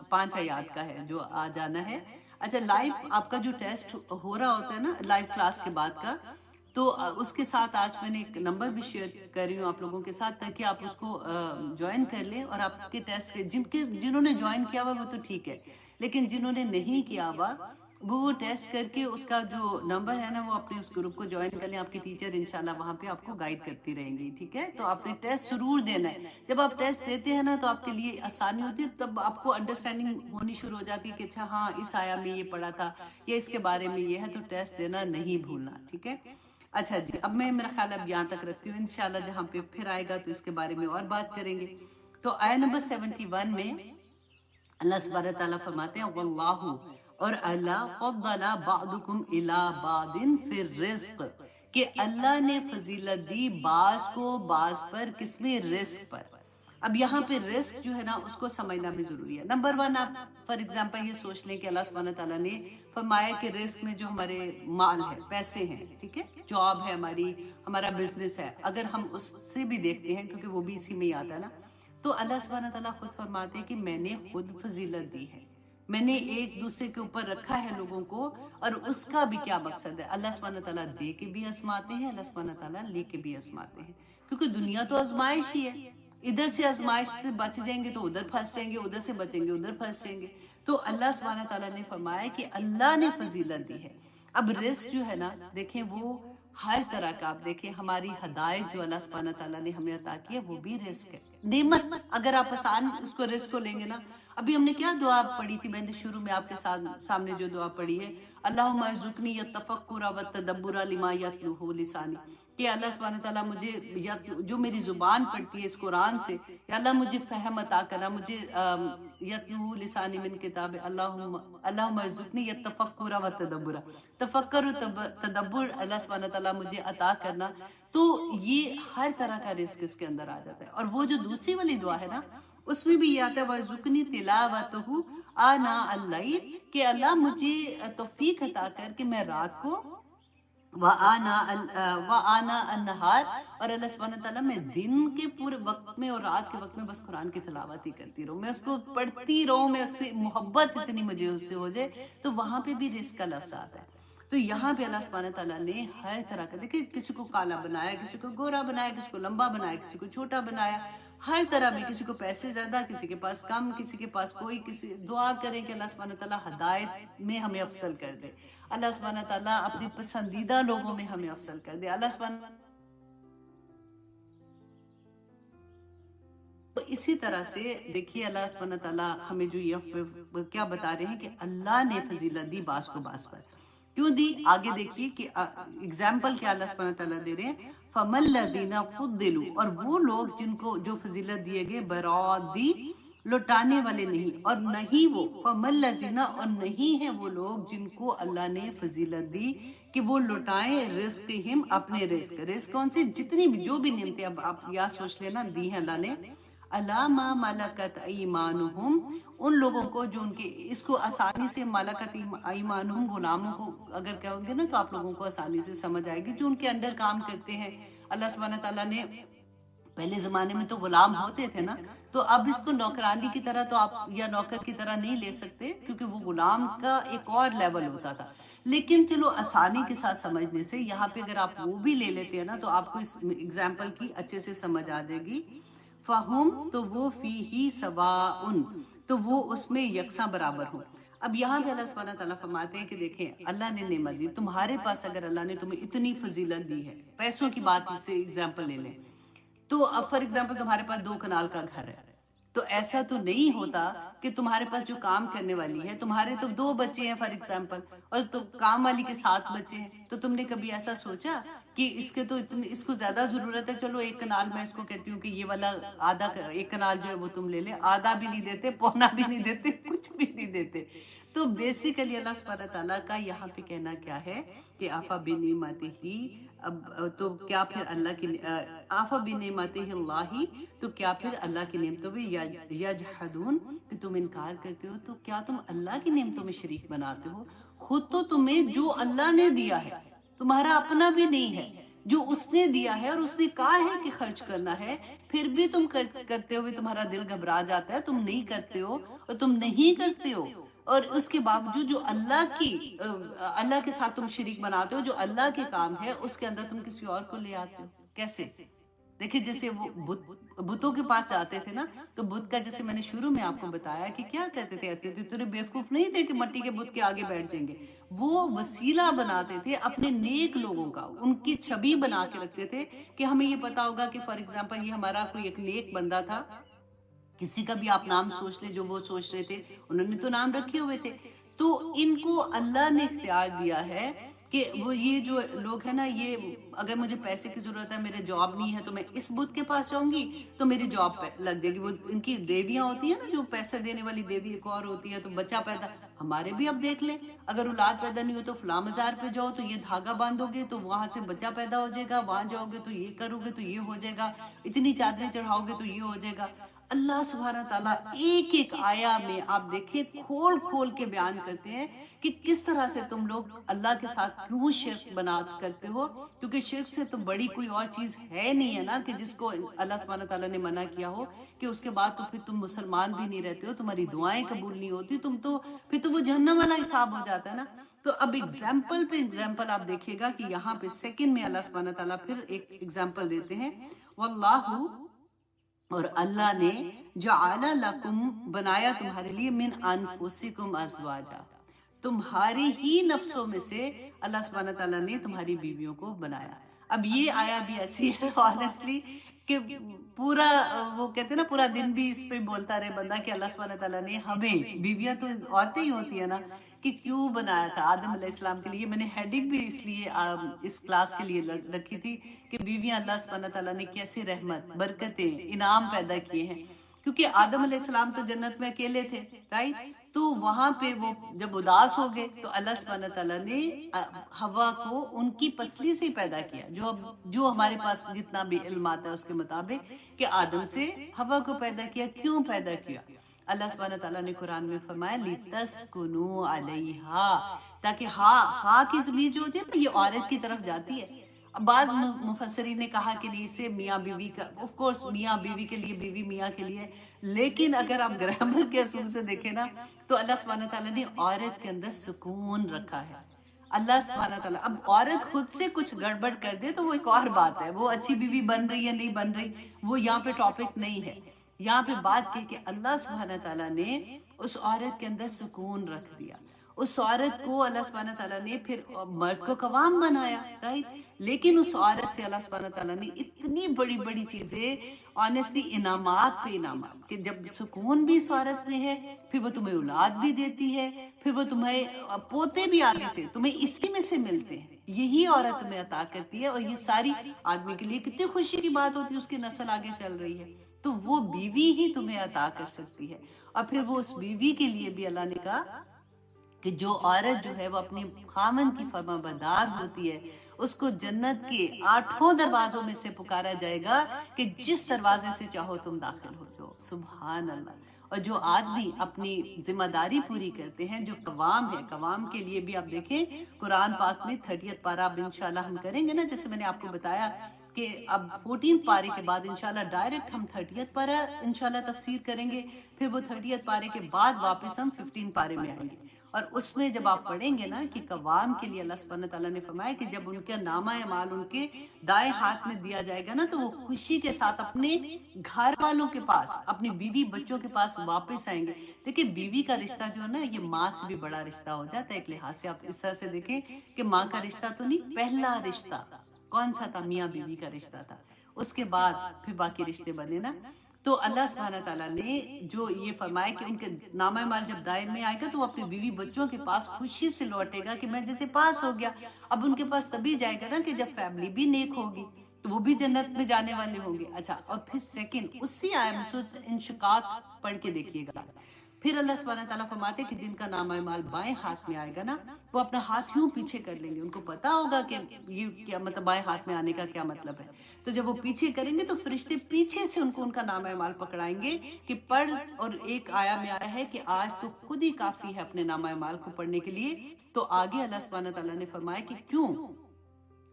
پانچ آیات کا ہے جو آ جانا ہے۔ اچھا لائیو آپ کا جو ٹیسٹ ہو رہا ہوتا ہے نا لائیو کلاس کے بعد کا، تو اس کے ساتھ آج میں نے ایک نمبر بھی شیئر کر رہی ہوں آپ لوگوں کے ساتھ، تاکہ آپ اس کو جوائن کر لیں اور آپ کے ٹیسٹ جنہوں نے جوائن کیا ہوا وہ تو ٹھیک ہے، لیکن جنہوں نے نہیں کیا ہوا وہ ٹیسٹ کر کے اس کا جو نمبر ہے نا وہ اپنے اس گروپ کو جوائن کر لیں. آپ کی ٹیچر انشاءاللہ وہاں پہ آپ کو گائیڈ کرتی رہیں گی. ٹھیک ہے، تو آپ نے ٹیسٹ ضرور دینا ہے. جب آپ ٹیسٹ دیتے ہیں نا تو آپ کے لیے آسانی ہوتی ہے، تب آپ کو انڈرسٹینڈنگ ہونی شروع ہو جاتی ہے کہ اچھا ہاں اس آیا میں یہ پڑھا تھا یا اس کے بارے میں یہ ہے، تو ٹیسٹ دینا نہیں بھولنا. ٹھیک ہے. اچھا جی، اب میں میرا خیال اب یہاں تک رکھتی ہوں. انشاءاللہ جہاں پہ پھر آئے گا تو اس کے بارے میں اور بات کریں گے. تو آیت نمبر 71 میں اللہ سبحانہ تعالیٰ فرماتے ہیں واللہ، اور اللہ فضل بعضکم الی بعض فی الرزق، کہ اللہ نے فضیلت دی بعض کو بعض پر، کس میں؟ رزق پر. اب یہاں پہ رزق جو ہے نا اس کو سمجھنا بھی ضروری ہے. نمبر 1 آپ فار ایگزامپل یہ سوچ لیں کہ اللہ سبحانہ تعالیٰ نے فرمایا کہ رزق میں جو ہمارے مال ہے، پیسے ہیں، ٹھیک ہے، جاب ہے ہماری، ہمارا بزنس ہے، اگر ہم اس سے بھی دیکھتے ہیں کیونکہ وہ بھی اسی میں ہی آتا ہے نا، تو اللہ سبحانہ تعالیٰ خود فرماتے ہیں کہ میں نے خود فضیلت دی ہے، میں نے ایک دوسرے کے اوپر رکھا ہے لوگوں کو. اور اس کا بھی کیا مقصد ہے؟ اللہ سبحانہ تعالیٰ دے کے بھی آزماتے ہیں، اللہ سبحانہ تعالیٰ لے کے بھی آزماتے ہیں، کیونکہ دنیا تو آزمائش ہی ہے. ادھر سے آزمائش سے بچ جائیں گے تو ادھر پھنس جائیں گے، ادھر سے بچیں گے ادھر پھنس جائیں گے. تو اللہ سبحانہ تعالیٰ نے فرمایا کہ اللہ نے فضیلت دی ہے. اب رزق جو ہے نا دیکھیں وہ ہر طرح کا، آپ دیکھیں ہماری ہدایت جو اللہ سبحانہ تعالیٰ نے ہمیں عطا کی ہے وہ بھی رزق ہے، نعمت. اگر آپ آسان اس کو رزق کو لیں گے نا، ابھی ہم نے کیا دعا پڑھی تھی؟ میں نے شروع میں آپ کے سامنے جو دعا پڑھی ہے، اللہم ارزقنی التفکر والتدبر لما یتلوہ لسانی، کہ اللہ سبحانہ تعالیٰ مجھے جو میری زبان پڑھتی ہے اس قرآن سے، یا اللہ مجھے فہم عطا کرنا، مجھے یتلوہ لسانی من کتاب، اللہم ارزقنی التفکر والتدبر، تفکر و تدبر اللہ سبحانہ تعالیٰ مجھے عطا کرنا. تو یہ ہر طرح کا رزق اس کے اندر آ جاتا ہے. اور وہ جو دوسری والی دعا ہے نا اس میں بھی یہ آتا ہے وَارْزُقْنِي تِلَاوَتَهُ آنَاءَ اللَّيْلِ، کہ اللہ مجھے توفیق عطا کر کہ میں رات کو وَآنَاءَ النَّهَارِ، اور اللہ سبحانہ تعالیٰ میں دن کے پورے وقت میں اور رات کے وقت میں بس قرآن کی تلاوت ہی کرتی رہوں، میں اس کو پڑھتی رہوں، میں اس سے محبت اتنی مجھے اس سے ہو جائے. تو وہاں پہ بھی رزق کا لفظ آتا ہے. تو یہاں پہ اللہ سبحانہ تعالیٰ نے ہر طرح کا، دیکھیں کسی کو کالا بنایا، کسی کو گورا بنایا، کسی کو لمبا بنایا، کسی کو چھوٹا بنایا، ہر طرح بھی، کسی کو پیسے زیادہ، کسی کے پاس کم، کسی کے پاس کوئی. کسی دعا کریں کہ اللہ سبحانہ تعالیٰ ہدایت میں ہمیں افضل کر دے، اللہ سبحانہ تعالیٰ اپنے پسندیدہ لوگوں میں ہمیں افضل کر دے. اللہ سبحانہ تو اسی طرح سے دیکھیے اللہ سبحانہ تعالیٰ ہمیں جو یہ کیا بتا رہے ہیں کہ اللہ نے فضیلت دی بعض کو بعض پر. کیوں دی؟ آگے دیکھیے کہ اگزامپل کیا اللہ سبحانہ تعالیٰ دے رہے ہیں، فَمَن الَّذِينَ فُضِّلُوا، اور وہ لوگ جن کو جو فضیلت دیے گئے، برات دی، لوٹانے والے نہیں، اور نہیں وہ فَمَن الَّذِينَ، اور نہیں ہیں وہ لوگ جن کو اللہ نے فضیلت دی کہ وہ لوٹائیں رزقہم، اپنے رزق. رزق کون سی؟ جتنی بھی جو بھی نعمتیں اب آپ یا سوچ لینا دی ہیں اللہ نے، علامہ ملکت ایمانہم، ان لوگوں کو جو ان کے، اس کو آسانی سے ملکت ایمانہم، غلاموں کو اگر کہوں گے نا تو آپ لوگوں کو آسانی سے سمجھ آئے گی، جو ان کے انڈر کام کرتے ہیں. اللہ سبحانہ تعالیٰ نے پہلے زمانے میں تو غلام ہوتے تھے نا، تو اب اس کو نوکرانی کی طرح تو آپ یا نوکر کی طرح نہیں لے سکتے، کیونکہ وہ غلام کا ایک اور لیول ہوتا تھا. لیکن چلو آسانی کے ساتھ سمجھنے سے یہاں پہ اگر آپ وہ بھی لے لیتے ہیں نا تو آپ کو اس ایگزامپل کی اچھے سے سمجھ آ جائے گی. فَهُمْ، تو وہ فِيهِ سَوَاءٌ، تو وہ اس میں یکساں برابر ہوں. اب یہاں پہ اللہ سبحانہ تعالیٰ فرماتے ہیں کہ دیکھیں اللہ نے نعمت دی تمہارے پاس، اگر اللہ نے تمہیں اتنی فضیلت دی ہے، پیسوں کی بات سے ایگزامپل لے لیں، تو اب فار ایگزامپل تمہارے پاس 2 کنال کا گھر ہے، تو ایسا تو نہیں ہوتا کہ تمہارے پاس جو کام کرنے والی ہے، تمہارے تو 2 بچے ہیں فار ایگزامپل، اور تو کام والی کے 7 بچے ہیں، تو تم نے کبھی ایسا سوچا کہ اس کے تو اس کو زیادہ ضرورت ہے، چلو 1 کنال میں اس کو کہتی ہوں کہ یہ والا آدھا 1 کنال جو ہے وہ تم لے لے، آدھا بھی نہیں دیتے، پونا بھی نہیں دیتے، کچھ بھی نہیں دیتے. تو بیسیکلی اللہ سبحانہ تعالیٰ کا یہاں پہ کہنا کیا ہے کہ آفا بنعمتہ، اب تو کیا پھر اللہ کی آفا بنعمتہ اللہ، تو کیا پھر اللہ کی نعمتوں میں یجحدون، کہ تم انکار کرتے ہو، تو کیا تم اللہ کی نعمتوں میں شریک بناتے ہو؟ خود تو تمہیں جو اللہ نے دیا ہے، تمہارا اپنا بھی نہیں ہے، جو اس نے دیا ہے اور اس نے کہا ہے کہ خرچ کرنا ہے، پھر بھی تم کرتے ہوئے تمہارا دل گھبرا جاتا ہے، تم نہیں کرتے ہو، اور تم نہیں کرتے ہو اور اس کے باوجود جو اللہ کے ساتھ تم شریک بناتے ہو، جو اللہ کے کام ہے اس کے اندر تم کسی اور کو لے آتے ہو، کیسے؟ دیکھیں جیسے وہ بتوں کے پاس جاتے تھے نا، تو بت کا جیسے میں نے شروع میں آپ کو بتایا کہ کیا کہتے تھے، ایسے تھے بیوقوف نہیں تھے کہ مٹی کے بت کے آگے بیٹھ جائیں گے، وہ وسیلہ بناتے تھے اپنے نیک لوگوں کا، ان کی چھبی بنا کے رکھتے تھے کہ ہمیں یہ پتا ہوگا کہ فار ایگزامپل یہ ہمارا کوئی ایک نیک بندہ تھا، کسی کا بھی آپ نام سوچ لیں جو وہ سوچ رہے تھے، انہوں نے تو نام رکھے ہوئے تھے، تو ان کو اللہ نے اختیار دیا ہے کہ وہ یہ جو لوگ ہیں نا، یہ اگر مجھے پیسے کی ضرورت ہے، میرے جاب نہیں ہے، تو میں اس بت کے پاس جاؤں گی تو میری جاب لگ جائے گی۔ وہ ان کی دیویاں ہوتی ہیں نا، جو پیسے دینے والی دیوی ایک اور ہوتی ہے، تو بچہ پیدا، ہمارے بھی اب دیکھ لیں، اگر اولاد پیدا نہیں ہو تو فلاں مزار پہ جاؤ تو یہ دھاگا باندھو گے تو وہاں سے بچہ پیدا ہو جائے گا، وہاں جاؤ گے تو یہ کرو گے تو یہ ہو جائے گا، اتنی چادریں چڑھاؤ گے تو یہ ہو جائے گا۔ اللہ سبحانہ تعالیٰ ایک ایک آیا میں آپ دیکھیں کھول کھول کے بیان کرتے ہیں کہ کس طرح سے تم لوگ اللہ کے ساتھ کیوں شرک بنا کرتے ہو، کیونکہ شرک سے تو بڑی کوئی اور چیز ہے نہیں ہے نا کہ جس کو اللہ سبحانہ تعالیٰ نے منع کیا ہو، کہ اس کے بعد تو پھر تم مسلمان بھی نہیں رہتے ہو، تمہاری دعائیں قبول نہیں ہوتی، پھر تو وہ جہنم والا حساب ہو جاتا ہے نا۔ تو اب ایگزامپل پہ ایگزامپل آپ دیکھیے گا کہ یہاں پہ سیکنڈ میں اللہ سبحانہ تعالیٰ پھر ایک ایگزامپل دیتے ہیں، واللہ، اور اللہ نے جعل لکم، بنایا تمہارے لیے، من انفسکم ازواجا، تمہاری ہی نفسوں میں سے اللہ سبحانہ تعالیٰ نے تمہاری بیویوں کو بنایا۔ اب یہ آیا بھی ایسی ہے آنیسٹلی کہ پورا وہ کہتے ہیں نا پورا دن بھی اس پہ بولتا رہے بندہ کہ اللہ سبحانہ تعالیٰ نے ہمیں، بیویاں تو عورتیں ہی ہوتی ہیں نا، کہ کیوں بنایا تھا آدم علیہ السلام کے لیے۔ میں نے ہیڈنگ بھی اس لیے اس کلاس کے لیے رکھی تھی کہ بیویاں اللہ سبحانہ تعالیٰ نے کیسے رحمت، برکتیں، انعام پیدا کیے ہیں، کیونکہ آدم علیہ السلام تو جنت میں اکیلے تھے، رائٹ؟ تو وہاں پہ وہ جب اداس ہو گئے تو اللہ سبحانہ تعالیٰ نے ہوا کو ان کی پسلی سے پیدا کیا، جو ہمارے پاس جتنا بھی علم آتا ہے اس کے مطابق، کہ آدم سے ہوا کو پیدا کیا۔ کیوں پیدا کیا؟ اللہ سبحانہ تعالیٰ نے قرآن میں فرمایا لِتَسْكُنُوا عَلَيْهَا، تاکہ ہا کی ضمیر جو ہوتی ہے نا، یہ عورت کی طرف جاتی ہے۔ اب بعض مفسرین نے کہا کہ اسے میاں بیوی کا، آف کورس میاں بیوی کے لیے، بیوی میاں کے لیے، لیکن اگر آپ گرامر کے اصول سے دیکھیں نا تو اللہ سبحانہ تعالیٰ نے عورت کے اندر سکون رکھا ہے۔ اللہ سبحانہ تعالیٰ، اب عورت خود سے کچھ گڑبڑ کر دے تو وہ ایک اور بات ہے، وہ اچھی بیوی بن رہی ہے نہیں بن رہی، وہ یہاں پہ ٹاپک نہیں ہے۔ یہاں پہ بات کی کہ اللہ سبحانہ تعالیٰ نے اس عورت کے اندر سکون رکھ دیا، اس عورت کو اللہ سبحانہ تعالیٰ نے پھر مرد کو قوام بنایا، رائٹ؟ لیکن اس عورت سے اللہ سبحانہ تعالیٰ نے اتنی بڑی بڑی چیزیں، آنیسٹلی انعامات پہ انعامات، کہ جب سکون بھی اس عورت میں ہے، پھر وہ تمہیں اولاد بھی دیتی ہے، پھر وہ تمہیں پوتے بھی آگے سے تمہیں اسی میں سے ملتے ہیں، یہی عورت تمہیں عطا کرتی ہے، اور یہ ساری آدمی کے لیے کتنی خوشی کی بات ہوتی ہے، اس کی نسل آگے چل رہی ہے، تو وہ بیوی ہی تمہیں عطا کر سکتی ہے۔ اور پھر وہ اس بیوی کے لیے بھی اللہ نے کہا کہ جو عورت جو ہے وہ اپنی خامن کی فرما بردار ہوتی ہے، اس کو جنت کے 8 دروازوں میں سے پکارا جائے گا کہ جس دروازے سے چاہو تم داخل ہو جاؤ۔ سبحان اللہ۔ اور جو آدمی اپنی ذمہ داری پوری کرتے ہیں، جو قوام ہے، قوام کے لیے بھی آپ دیکھیں قرآن پاک میں 30 پارہ اب انشاءاللہ ہم کریں گے نا، جیسے میں نے آپ کو بتایا کہ اب 14 پارے کے بعد انشاءاللہ ڈائریکٹ ہم 30 پارہ انشاءاللہ تفسیر کریں گے، پھر وہ 30 پارے کے بعد واپس ہم 15 پارے میں آئیں گے۔ اور اس میں جب آپ پڑھیں گے نا کہ قوام کے لیے اللہ سبحانہ تعالیٰ نے فرمایا کہ جب ان کا نامہ اعمال ان کے دائیں ہاتھ میں دیا جائے گا نا، تو وہ خوشی کے ساتھ اپنے گھر والوں کے پاس، اپنی بیوی بچوں کے پاس واپس آئیں گے۔ دیکھیں بیوی کا رشتہ جو ہے نا، یہ ماں سے بھی بڑا رشتہ ہو جاتا ہے ایک لحاظ سے۔ آپ اس طرح سے دیکھیں کہ ماں کا رشتہ تو نہیں، پہلا رشتہ کون سا تھا؟ میاں بیوی کا رشتہ تھا، اس کے بعد پھر باقی رشتے بنے نا۔ تو اللہ سبحانہ تعالیٰ نے جو یہ فرمایا کہ ان کے نامہ اعمال جب دائیں میں آئے گا تو وہ اپنی بیوی بچوں کے پاس خوشی سے لوٹے گا کہ میں جیسے پاس ہو گیا۔ اب ان کے پاس تبھی جائے گا نا کہ جب فیملی بھی نیک ہوگی تو وہ بھی جنت میں جانے والے ہوں گے۔ اچھا، اور پھر سیکنڈ اسی آیت میں سورۃ انشقاق پڑھ کے دیکھیے گا، پھر اللہ سبحانہ تعالیٰ فرماتے ہیں کہ جن کا نامہ اعمال بائیں ہاتھ میں آئے گا نا، وہ اپنا ہاتھ یوں پیچھے کر لیں گے، ان کو پتا ہوگا کہ یہ کیا مطلب بائیں ہاتھ میں آنے کا کیا مطلب ہے۔ تو جب وہ پیچھے کریں گے تو فرشتے پیچھے سے ان کا نامہ اعمال پکڑائیں گے کہ پڑھ، اور ایک آیا میں آیا ہے کہ آج تو خود ہی کافی ہے اپنے نامہ اعمال کو پڑھنے کے لیے۔ تو آگے اللہ سبحانہ تعالیٰ نے فرمایا کہ کیوں،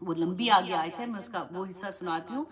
وہ لمبی آگے آئے تھے، میں اس کا وہ حصہ سناتی ہوں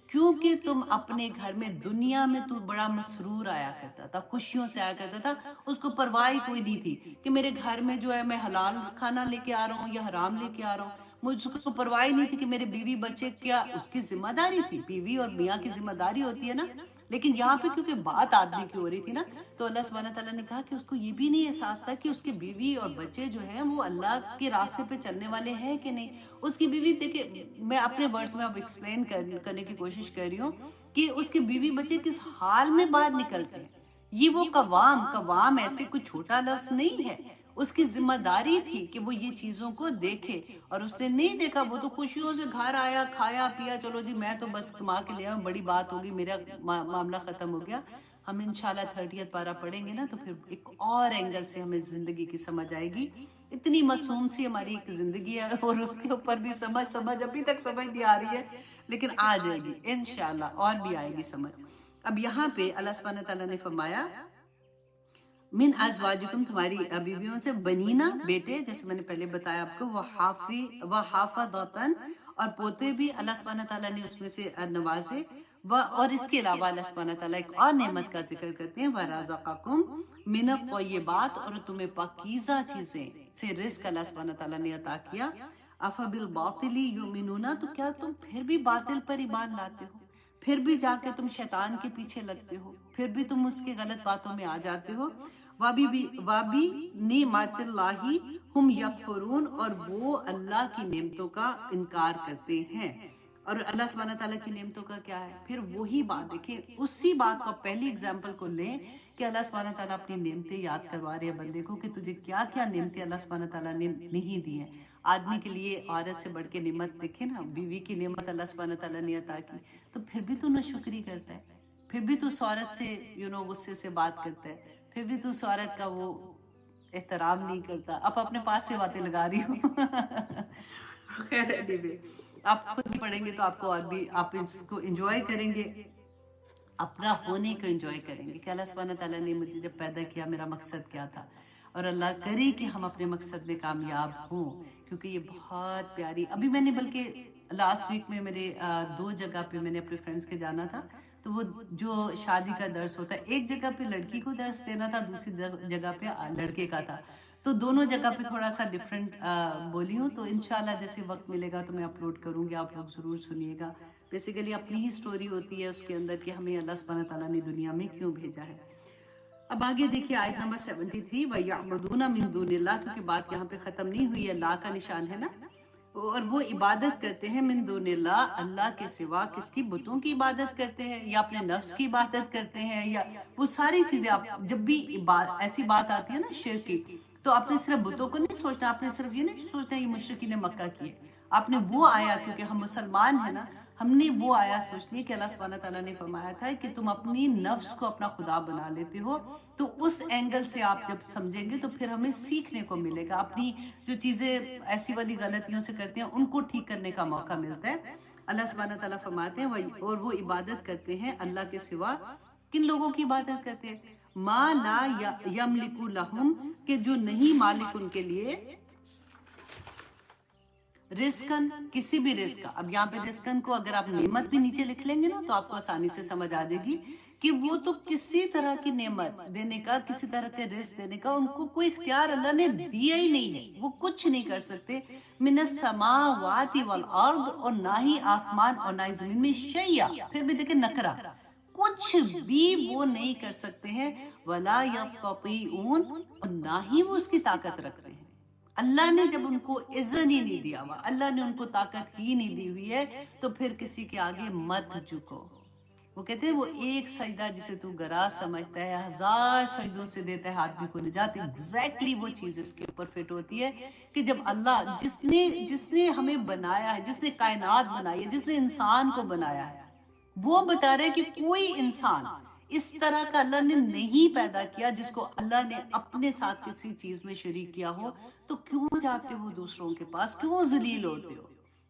کیونکہ تم اپنے گھر میں دنیا میں تو بڑا مسرور آیا کرتا تھا، خوشیوں سے آیا کرتا تھا، اس کو پرواہ کوئی نہیں تھی کہ میرے گھر میں جو ہے میں حلال کھانا لے کے آ رہا ہوں یا حرام لے کے آ رہا ہوں، مجھ کو پرواہ نہیں تھی کہ میرے بیوی بچے کیا، اس کی ذمہ داری تھی، بیوی اور میاں کی ذمہ داری ہوتی ہے نا. لیکن یہاں پہ کیونکہ بات آدمی کی ہو رہی تھی نا، تو اللہ سبحانہ تعالیٰ نے کہا کہ اس کو یہ بھی نہیں احساس تھا کہ اس کی بیوی اور بچے جو ہیں وہ اللہ کے راستے پہ چلنے والے ہیں کہ نہیں. اس کی بیوی دیکھیں، میں اپنے ورڈز میں اب ایکسپلین کرنے کی کوشش کر رہی ہوں کہ اس کے بیوی بچے کس حال میں باہر نکلتے ہیں. یہ وہ قوام ایسے کوئی چھوٹا لفظ نہیں ہے. اس کی ذمہ داری تھی کہ وہ یہ چیزوں کو دیکھے، اور اس نے نہیں دیکھا. وہ تو خوشیوں سے گھر آیا، کھایا پیا، چلو جی میں تو بس کما کے لیا ہوں، بڑی بات ہوگی، میرا معاملہ ختم ہو گیا. ہم انشاءاللہ 30th پارہ پڑھیں گے نا تو پھر ایک اور اینگل سے ہمیں زندگی کی سمجھ آئے گی. اتنی معصوم سی ہماری ایک زندگی ہے، اور اس کے اوپر بھی سمجھ ابھی تک سمجھ نہیں آ رہی ہے، لیکن آ جائے گی انشاءاللہ، اور بھی آئے گی سمجھ. اب یہاں پہ اللہ سبحانہ تعالیٰ نے فرمایا من ازواجکم، تمہاری بیویوں سے، بنینا بیٹے، جیسے میں نے پہلے بتایا آپ کو، وہ حافظاتن، اور پوتے بھی اللہ سبحانہ تعالیٰ نے اس میں سے نوازے. اور اس کے علاوہ اللہ سبحانہ تعالیٰ ایک اور نعمت کا ذکر کرتے ہیں، وَرَزَقَكُم مِّنَ الطَّيِّبَاتِ، اور تمہیں پاکیزہ چیزیں سے رزق اللہ سبحانہ تعالیٰ نے عطا کیا. أَفَبِالْبَاطِلِ يُؤْمِنُونَ، تو کیا تم پھر بھی باطل پر ایمان لاتے ہو، پھر بھی جا کے تم شیطان کے پیچھے لگتے ہو، پھر بھی تم اس کے غلط باتوں میں آ جاتے ہو. وَبِنِعْمَتِ اللَّهِ هُمْ يَكْفُرُونَ، اور وہ اللہ کی نعمتوں کا انکار کرتے ہیں. اور اللہ سبحانہ تعالیٰ کی نعمتوں کا کیا ہے؟ پھر وہی بات دیکھیں، اسی بات کو پہلی اگزامپل کو لیں کہ اللہ سبحانہ تعالیٰ اپنی نعمتیں یاد کروا رہے ہیں بندے کو کہ تجھے کیا کیا نعمتیں اللہ سبحانہ تعالیٰ نے نہیں دی ہیں. آدمی کے لیے عورت سے بڑھ کے نعمت دیکھیں نا، بیوی کی نعمت اللہ سبحانہ تعالیٰ نے عطا کی، تو پھر بھی تو ناشکری کرتا ہے، پھر بھی تو اس عورت سے غصے سے بات کرتا ہے، پھر بھی تو اس عورت کا وہ احترام نہیں کرتا. اب اپنے پاس سے باتیں لگا رہی ہوں. خیر ہے، آپ خود بھی پڑھیں گے تو آپ کو اور بھی آپ اس کو انجوائے کریں گے، اپنا ہونے کو انجوائے کریں گے کہ اللہ سبحانہ تعالیٰ نے مجھے جب پیدا کیا میرا مقصد کیا تھا. اور اللہ کرے کہ ہم اپنے مقصد میں کامیاب ہوں، کیونکہ یہ بہت پیاری. ابھی میں نے بلکہ لاسٹ ویک میں میرے 2 جگہ پہ میں نے اپنے فرینڈس کے جانا تھا، تو وہ جو شادی کا درس ہوتا ہے، ایک جگہ پہ لڑکی کو درس دینا تھا، دوسری جگہ پہ لڑکے کا تھا. تو دونوں جگہ پہ تھوڑا سا ڈیفرنٹ بولی ہوں، تو انشاءاللہ جیسے وقت ملے گا تو میں اپلوڈ کروں گی، آپ لوگ ضرور سنیے گا. بیسیکلی اپنی ہی سٹوری ہوتی ہے اس کے اندر کہ ہمیں اللہ سبحانہ تعالیٰ نے دنیا میں کیوں بھیجا ہے. اب آگے دیکھیے آیت نمبر 73، وَيَعْبُدُونَ مِن دُونِ اللَّهِ، کیونکہ بات یہاں پہ ختم نہیں ہوئی ہے، لا کا نشان ہے نا. اور وہ عبادت کرتے ہیں من دون اللہ، اللہ کے سوا. کس کی؟ بتوں کی عبادت کرتے ہیں، یا اپنے نفس کی عبادت کرتے ہیں، یا وہ ساری چیزیں. آپ جب بھی ایسی بات آتی ہے نا شرک کی، تو آپ نے صرف بتوں کو نہیں سوچنا، آپ نے صرف یہ نہیں سوچنا یہ مشرکین مکہ کی ہے. آپ نے وہ آیا، کیونکہ ہم مسلمان ہیں نا، ہم نے وہ آیا سوچ لی کہ اللہ سبحانہ تعالیٰ نے فرمایا تھا کہ تم اپنی نفس کو اپنا خدا بنا لیتے ہو. تو اس اینگل سے آپ جب سمجھیں گے تو پھر ہمیں سیکھنے کو ملے گا. اپنی جو چیزیں ایسی والی غلطیوں سے کرتے ہیں ان کو ٹھیک کرنے کا موقع ملتا ہے. اللہ سبحانہ تعالیٰ فرماتے ہیں اور وہ عبادت کرتے ہیں اللہ کے سوا. کن لوگوں کی عبادت کرتے ہیں؟ ما لا یملک لہم، کہ جو نہیں مالک ان کے لیے، رزقن، کسی بھی رزق کا. اب یہاں پہ رزقن کو اگر آپ نعمت بھی نیچے لکھ لیں گے نا تو آپ کو آسانی سے سمجھ آ جائے گی کہ وہ تو کسی طرح کی نعمت دینے کا، کسی طرح کے رزق دینے کا ان کو کوئی اختیار اللہ نے دیا ہی نہیں ہے. وہ کچھ نہیں کر سکتے. من السماوات والارض، اور نہ ہی آسمان اور نہ ہی زمین میں، شیئا، پھر بھی دیکھیں نکرہ، کچھ بھی وہ نہیں کر سکتے ہیں. ولا یستطیعون، اور نہ ہی وہ اس کی طاقت رکھتے ہیں. اللہ نے جب ان کو اذن ہی نہیں دیا ہوا، اللہ نے ان کو طاقت ہی نہیں دی ہوئی ہے، تو پھر کسی کے آگے مت جھکو. وہ کہتے ہیں وہ ایک سجدہ جسے تو گراز سمجھتا ہے 1000 سجدوں سے دیتا ہے آدمی کو نجات. ایگزیکٹلی وہ چیز اس کے اوپر فٹ ہوتی ہے کہ جب اللہ جس نے ہمیں بنایا ہے، جس نے کائنات بنائی ہے، جس نے انسان کو بنایا ہے، وہ بتا رہے کہ کوئی انسان اس طرح کا اللہ نے نہیں پیدا کیا جس کو اللہ نے اپنے ساتھ کسی چیز میں شریک کیا ہو. تو کیوں جاتے ہو دوسروں کے پاس؟ کیوں ذلیل ہوتے ہو؟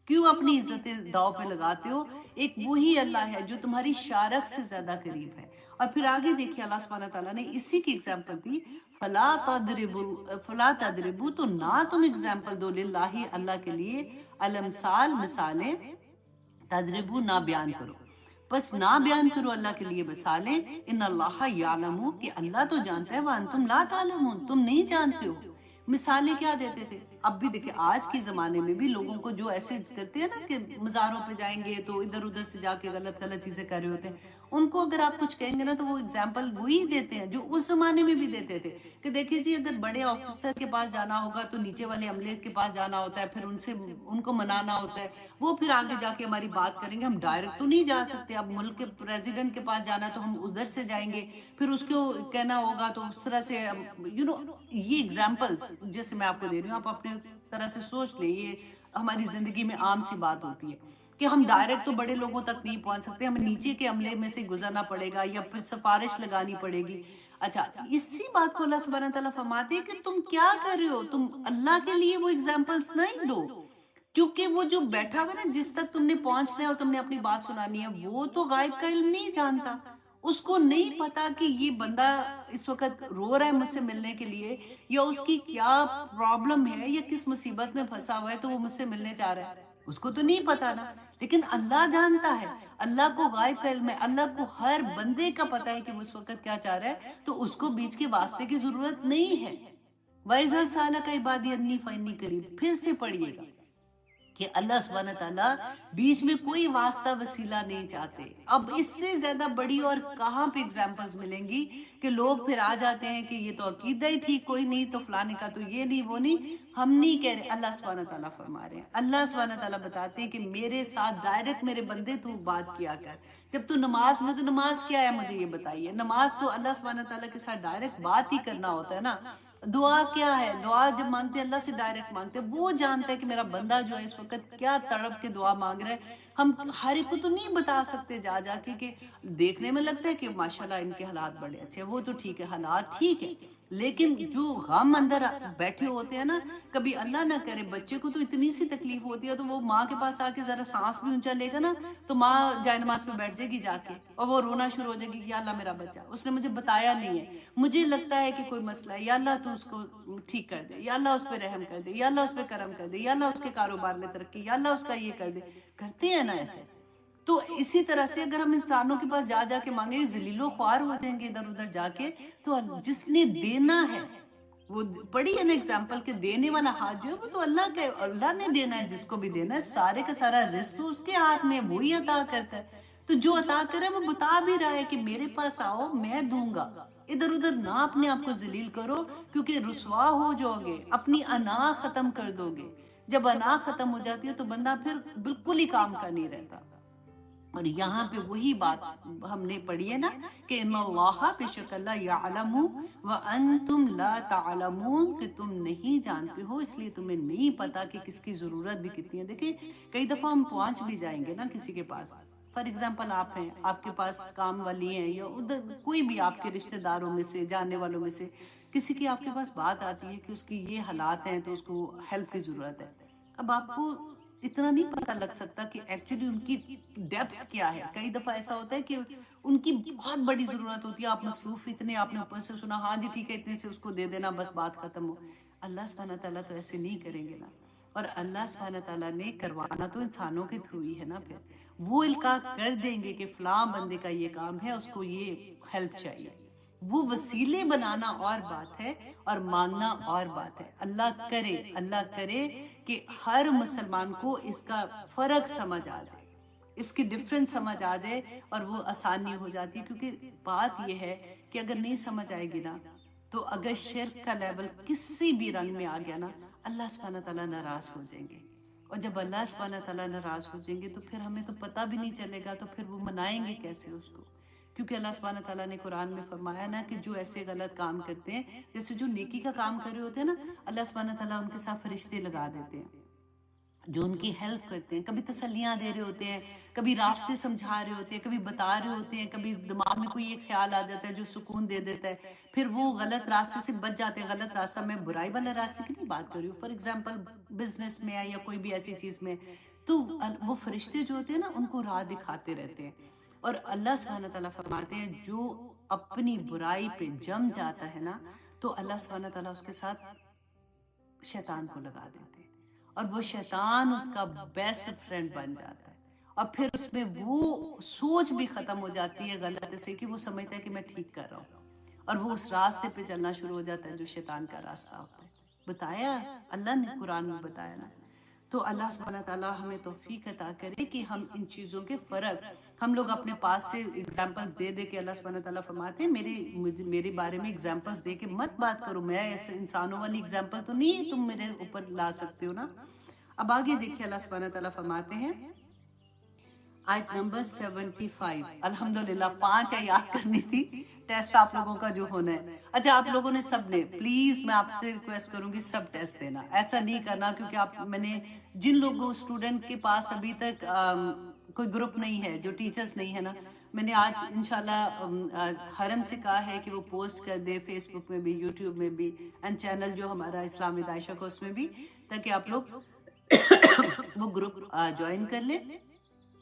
کیوں اپنی عزتیں داؤ پہ لگاتے ہو؟ ایک وہی اللہ ہے جو تمہاری شارک سے زیادہ قریب ہے. اور پھر آگے دیکھیے اللہ سبحانہ تعالیٰ نے اسی کی اگزامپل دی، فلا تضربوا، تو نہ تم اگزامپل دو، للہ، اللہ کے لیے، الامثال، مثالیں، تضربوا، نہ بیان کرو. بس نہ بیان کرو اللہ کے لیے مثالیں، ان اللہ یعلم، کہ اللہ تو جانتا ہے، وانتم لا تعلمون، تم نہیں جانتے ہو۔ مثالیں کیا دیتے تھے؟ اب بھی دیکھیں آج کے زمانے میں بھی لوگوں کو جو ایسے کرتے ہیں نا کہ مزاروں پہ جائیں گے تو ادھر ادھر سے جا کے غلط غلط چیزیں کر رہے ہوتے ہیں، ان کو اگر آپ کچھ کہیں گے نا تو وہ اگزامپل وہی دیتے ہیں جو اس زمانے میں بھی دیتے تھے کہ دیکھیں جی اگر بڑے آفیسر کے پاس جانا ہوگا تو نیچے والے عملے کے پاس جانا ہوتا ہے، پھر ان کو منانا ہوتا ہے، وہ پھر آگے جا کے ہماری بات کریں گے، ہم ڈائریکٹ تو نہیں جا سکتے، اب ملک کے پریزیڈنٹ کے پاس جانا تو ہم ادھر سے جائیں گے، پھر اس کو کہنا ہوگا تو اس طرح سے یہ اگزامپلس جیسے میں آپ کو دے رہی ہوں، آپ اپنے طرح سے سوچ لیں، یہ ہماری زندگی میں عام سی بات ہوتی ہے کہ ہم ڈائریکٹ تو بڑے لوگوں تک نہیں پہنچ سکتے، ہمیں نیچے کے عملے میں سے گزرنا پڑے گا یا پھر سفارش لگانی پڑے گی۔ اچھا، اسی بات کو اللہ سبحانہ تعالیٰ فرماتے ہیں کہ تم کیا کر رہے ہو، تم اللہ کے لیے وہ اگزامپلس نہیں دو، کیونکہ وہ جو بیٹھا ہوا نا جس تک تم نے پہنچنا ہے اور تم نے اپنی بات سنانی ہے، وہ تو غائب کا علم نہیں جانتا، اس کو نہیں پتا کہ یہ بندہ اس وقت رو رہا ہے مجھ سے ملنے کے لیے، یا اس کی کیا پرابلم ہے یا کس مصیبت میں پھنسا ہوا ہے تو وہ مجھ سے ملنے چاہ رہا ہے، اس کو تو نہیں پتا نا، لیکن اللہ جانتا ہے، اللہ کو غائب کا علم ہے، اللہ کو ہر بندے کا پتا ہے کہ وہ اس وقت کیا چاہ رہا ہے، تو اس کو بیچ کے واسطے کی ضرورت نہیں ہے۔ وَإِذَا سَأَلَكَ عِبَادِي عَنِّي فَإِنِّي قَرِيبٌ، پھر سے پڑھیے گا کہ اللہ سبحانہ تعالیٰ بیچ میں کوئی واسطہ وسیلہ نہیں چاہتے۔ اب اس سے زیادہ بڑی اور کہاں پہ اگزامپلز ملیں گی کہ لوگ پھر آ جاتے ہیں کہ یہ تو عقیدہ ہی ٹھیک کوئی نہیں، تو فلانے کا تو یہ نہیں وہ نہیں، ہم نہیں کہہ رہے، اللہ سبحانہ تعالیٰ فرما رہے ہیں، اللہ سبحانہ تعالیٰ بتاتے ہیں کہ میرے ساتھ ڈائریکٹ میرے بندے تو بات کیا کر، جب تو نماز میں، تو نماز کیا ہے مجھے یہ بتائیے، نماز تو اللہ سبحانہ تعالیٰ کے ساتھ ڈائریکٹ بات ہی کرنا ہوتا ہے نا۔ دعا کیا ہے؟ دعا جب مانگتے ہیں اللہ سے ڈائریکٹ مانگتے ہیں، وہ جانتا ہے کہ میرا بندہ جو ہے اس وقت کیا تڑپ کے دعا مانگ رہا ہے، ہم ہر ایک کو تو نہیں بتا سکتے جا جا کے کہ دیکھنے میں لگتا ہے کہ ماشاءاللہ ان کے حالات بڑے اچھے ہیں، وہ تو ٹھیک ہے، حالات ٹھیک ہے، لیکن جو غم اندر بیٹھے ہوتے ہیں نا، کبھی اللہ نہ کرے بچے کو تو اتنی سی تکلیف ہوتی ہے تو وہ ماں کے پاس آ کے ذرا سانس بھی اونچا لے گا نا تو ماں جائے نماز پہ بیٹھ جائے گی جا کے، اور وہ رونا شروع ہو جائے گی کہ یا اللہ میرا بچہ، اس نے مجھے بتایا نہیں ہے، مجھے لگتا ہے کہ کوئی مسئلہ ہے، یا اللہ تو اس کو ٹھیک کر دے، یا اللہ اس پہ رحم کر دے، یا اللہ اس پہ کرم کر دے، یا اللہ اس کے کاروبار میں ترقی، یا اللہ اس کا یہ کر دے، کرتے ہیں نا ایسے۔ تو اسی طرح سے اگر ہم انسانوں کے پاس جا جا کے مانگیں گے، ذلیل و خوار ہو جائیں گے ادھر ادھر جا کے، تو جس نے دینا ہے وہ پڑھی ہے نا ایگزامپل کہ دینے والا ہاتھ جو ہے وہ تو اللہ کا ہے، اللہ نے دینا ہے، جس کو بھی دینا ہے سارے کا سارا رزق تو اس کے ہاتھ میں، وہی عطا کرتا ہے، تو جو عطا کرے وہ بتا بھی رہا ہے کہ میرے پاس آؤ میں دوں گا، ادھر ادھر نہ اپنے آپ کو ذلیل کرو، کیونکہ رسوا ہو جاؤ گے، اپنی انا ختم کر دو گے، جب انا ختم ہو جاتی ہے تو بندہ پھر بالکل ہی کام کا نہیں رہتا۔ اور یہاں پہ وہی بات ہم نے پڑھی ہے نا کہ ان اللہ، بے شک اللہ، یعلم وانتم لا تعلمون، کہ تم نہیں جانتے ہو اس لیے تمہیں نہیں پتا کہ کس کی ضرورت بھی کتنی ہے۔ دیکھیں کئی دفعہ ہم پہنچ بھی جائیں گے نا کسی کے پاس، فار ایگزامپل آپ ہیں، آپ کے پاس کام والی ہیں یا ادھر کوئی بھی آپ کے رشتہ داروں میں سے، جاننے والوں میں سے کسی کی آپ کے پاس بات آتی ہے کہ اس کی یہ حالات ہیں تو اس کو ہیلپ کی ضرورت ہے، اب آپ کو اتنا نہیں پتہ لگ سکتا کہ ایکچولی ان کی ڈیپتھ کیا ہے۔ کئی دفعہ ایسا ہوتا ہے کہ ان کی بہت بڑی ضرورت ہوتی ہے، آپ مصروف اتنے، آپ نے اوپر سے سنا ہاں جی ٹھیک ہے اتنے سے اس کو دے دینا بس بات ختم ہو، اللہ سبحانہ تعالیٰ تو ایسے نہیں کریں گے نا، اور اللہ سبحانہ تعالیٰ نے کروانا تو انسانوں کے تھرو ہی ہے نا، پھر وہ القاء کر دیں گے کہ فلاں بندے کا یہ کام ہے، اس کو یہ ہیلپ چاہیے، وہ وسیلے بنانا اور بات ہے اور مانگنا اور بات ہے۔ اللہ کرے کہ ہر مسلمان کو اس کا فرق سمجھ آ جائے، اس کی ڈفرنس سمجھ آ جائے اور وہ آسانی ہو جاتی ہے، کیونکہ بات یہ ہے کہ اگر نہیں سمجھ آئے گی نا تو اگر شرک کا لیول کسی بھی رنگ میں آ گیا نا، اللہ سبحانہ تعالیٰ ناراض ہو جائیں گے، اور جب اللہ سبحانہ تعالیٰ ناراض ہو جائیں گے تو پھر ہمیں تو پتہ بھی نہیں چلے گا، تو پھر وہ منائیں گے کیسے اس کو، کیونکہ اللہ سبحانہ تعالیٰ نے قرآن میں فرمایا نا کہ جو ایسے غلط کام کرتے ہیں، جیسے جو نیکی کا کام کر رہے ہوتے ہیں نا، اللہ سبحانہ تعالیٰ ان کے ساتھ فرشتے لگا دیتے ہیں جو ان کی ہیلپ کرتے ہیں، کبھی تسلیاں دے رہے ہوتے ہیں، کبھی راستے سمجھا رہے ہوتے ہیں، کبھی بتا رہے ہوتے ہیں، کبھی دماغ میں کوئی ایک خیال آ جاتا ہے جو سکون دے دیتا ہے، پھر وہ غلط راستے سے بچ جاتے ہیں۔ غلط راستہ، میں برائی والا راستے کی نہیں بات کر رہی ہوں، فار ایگزامپل بزنس میں ہے یا کوئی بھی ایسی چیز میں، تو وہ فرشتے جو ہوتے ہیں نا ان کو راہ دکھاتے رہتے ہیں، اور اللہ سبحانہ تعالیٰ فرماتے ہیں جو اپنی برائی پہ جم جاتا ہے نا تو اللہ سبحانہ تعالیٰ اس کے ساتھ شیطان کو لگا دیتے ہیں، اور وہ شیطان اس کا بیسٹ فرینڈ بن جاتا ہے، اور پھر اس میں وہ سوچ بھی ختم ہو جاتی ہے غلط سے کہ وہ سمجھتا ہے کہ میں ٹھیک کر رہا ہوں، اور وہ اس راستے پہ چلنا شروع ہو جاتا ہے جو شیطان کا راستہ ہوتا ہے۔ بتایا اللہ نے قرآن میں بتایا نا۔ تو اللہ سبحانہ تعالیٰ ہمیں توفیق عطا کرے کہ ہم ان چیزوں کے فرق، ہم لوگ اپنے پاس سے اگزامپلز دے دے کے، اللہ سبحانہ تعالیٰ فرماتے ہیں میرے بارے میں اگزامپلز دے کے مت بات کرو، میں ایسے انسانوں والی اگزامپل تو نہیں تم میرے اوپر لا سکتے ہو نا۔ اب آگے دیکھیں اللہ سبحانہ تعالیٰ فرماتے ہیں آیت نمبر 75۔ الحمدللہ 5 آیات کرنی تھی، ٹیسٹ آپ لوگوں کا جو ہونا ہے۔ اچھا آپ لوگوں نے سب نے، پلیز میں آپ سے ریکویسٹ کروں گی سب ٹیسٹ دینا، ایسا نہیں کرنا کیونکہ میں نے جن لوگوں اسٹوڈنٹ کے پاس ابھی تک کوئی گروپ نہیں ہے، جو ٹیچرز نہیں ہے نا، میں نے آج انشاءاللہ حرم سے کہا ہے کہ وہ پوسٹ کر دے فیس بک میں بھی، یوٹیوب میں بھی، اینڈ چینل جو ہمارا اسلامی داعشہ کو اس میں بھی، تاکہ آپ لوگ وہ گروپ جوائن کر لیں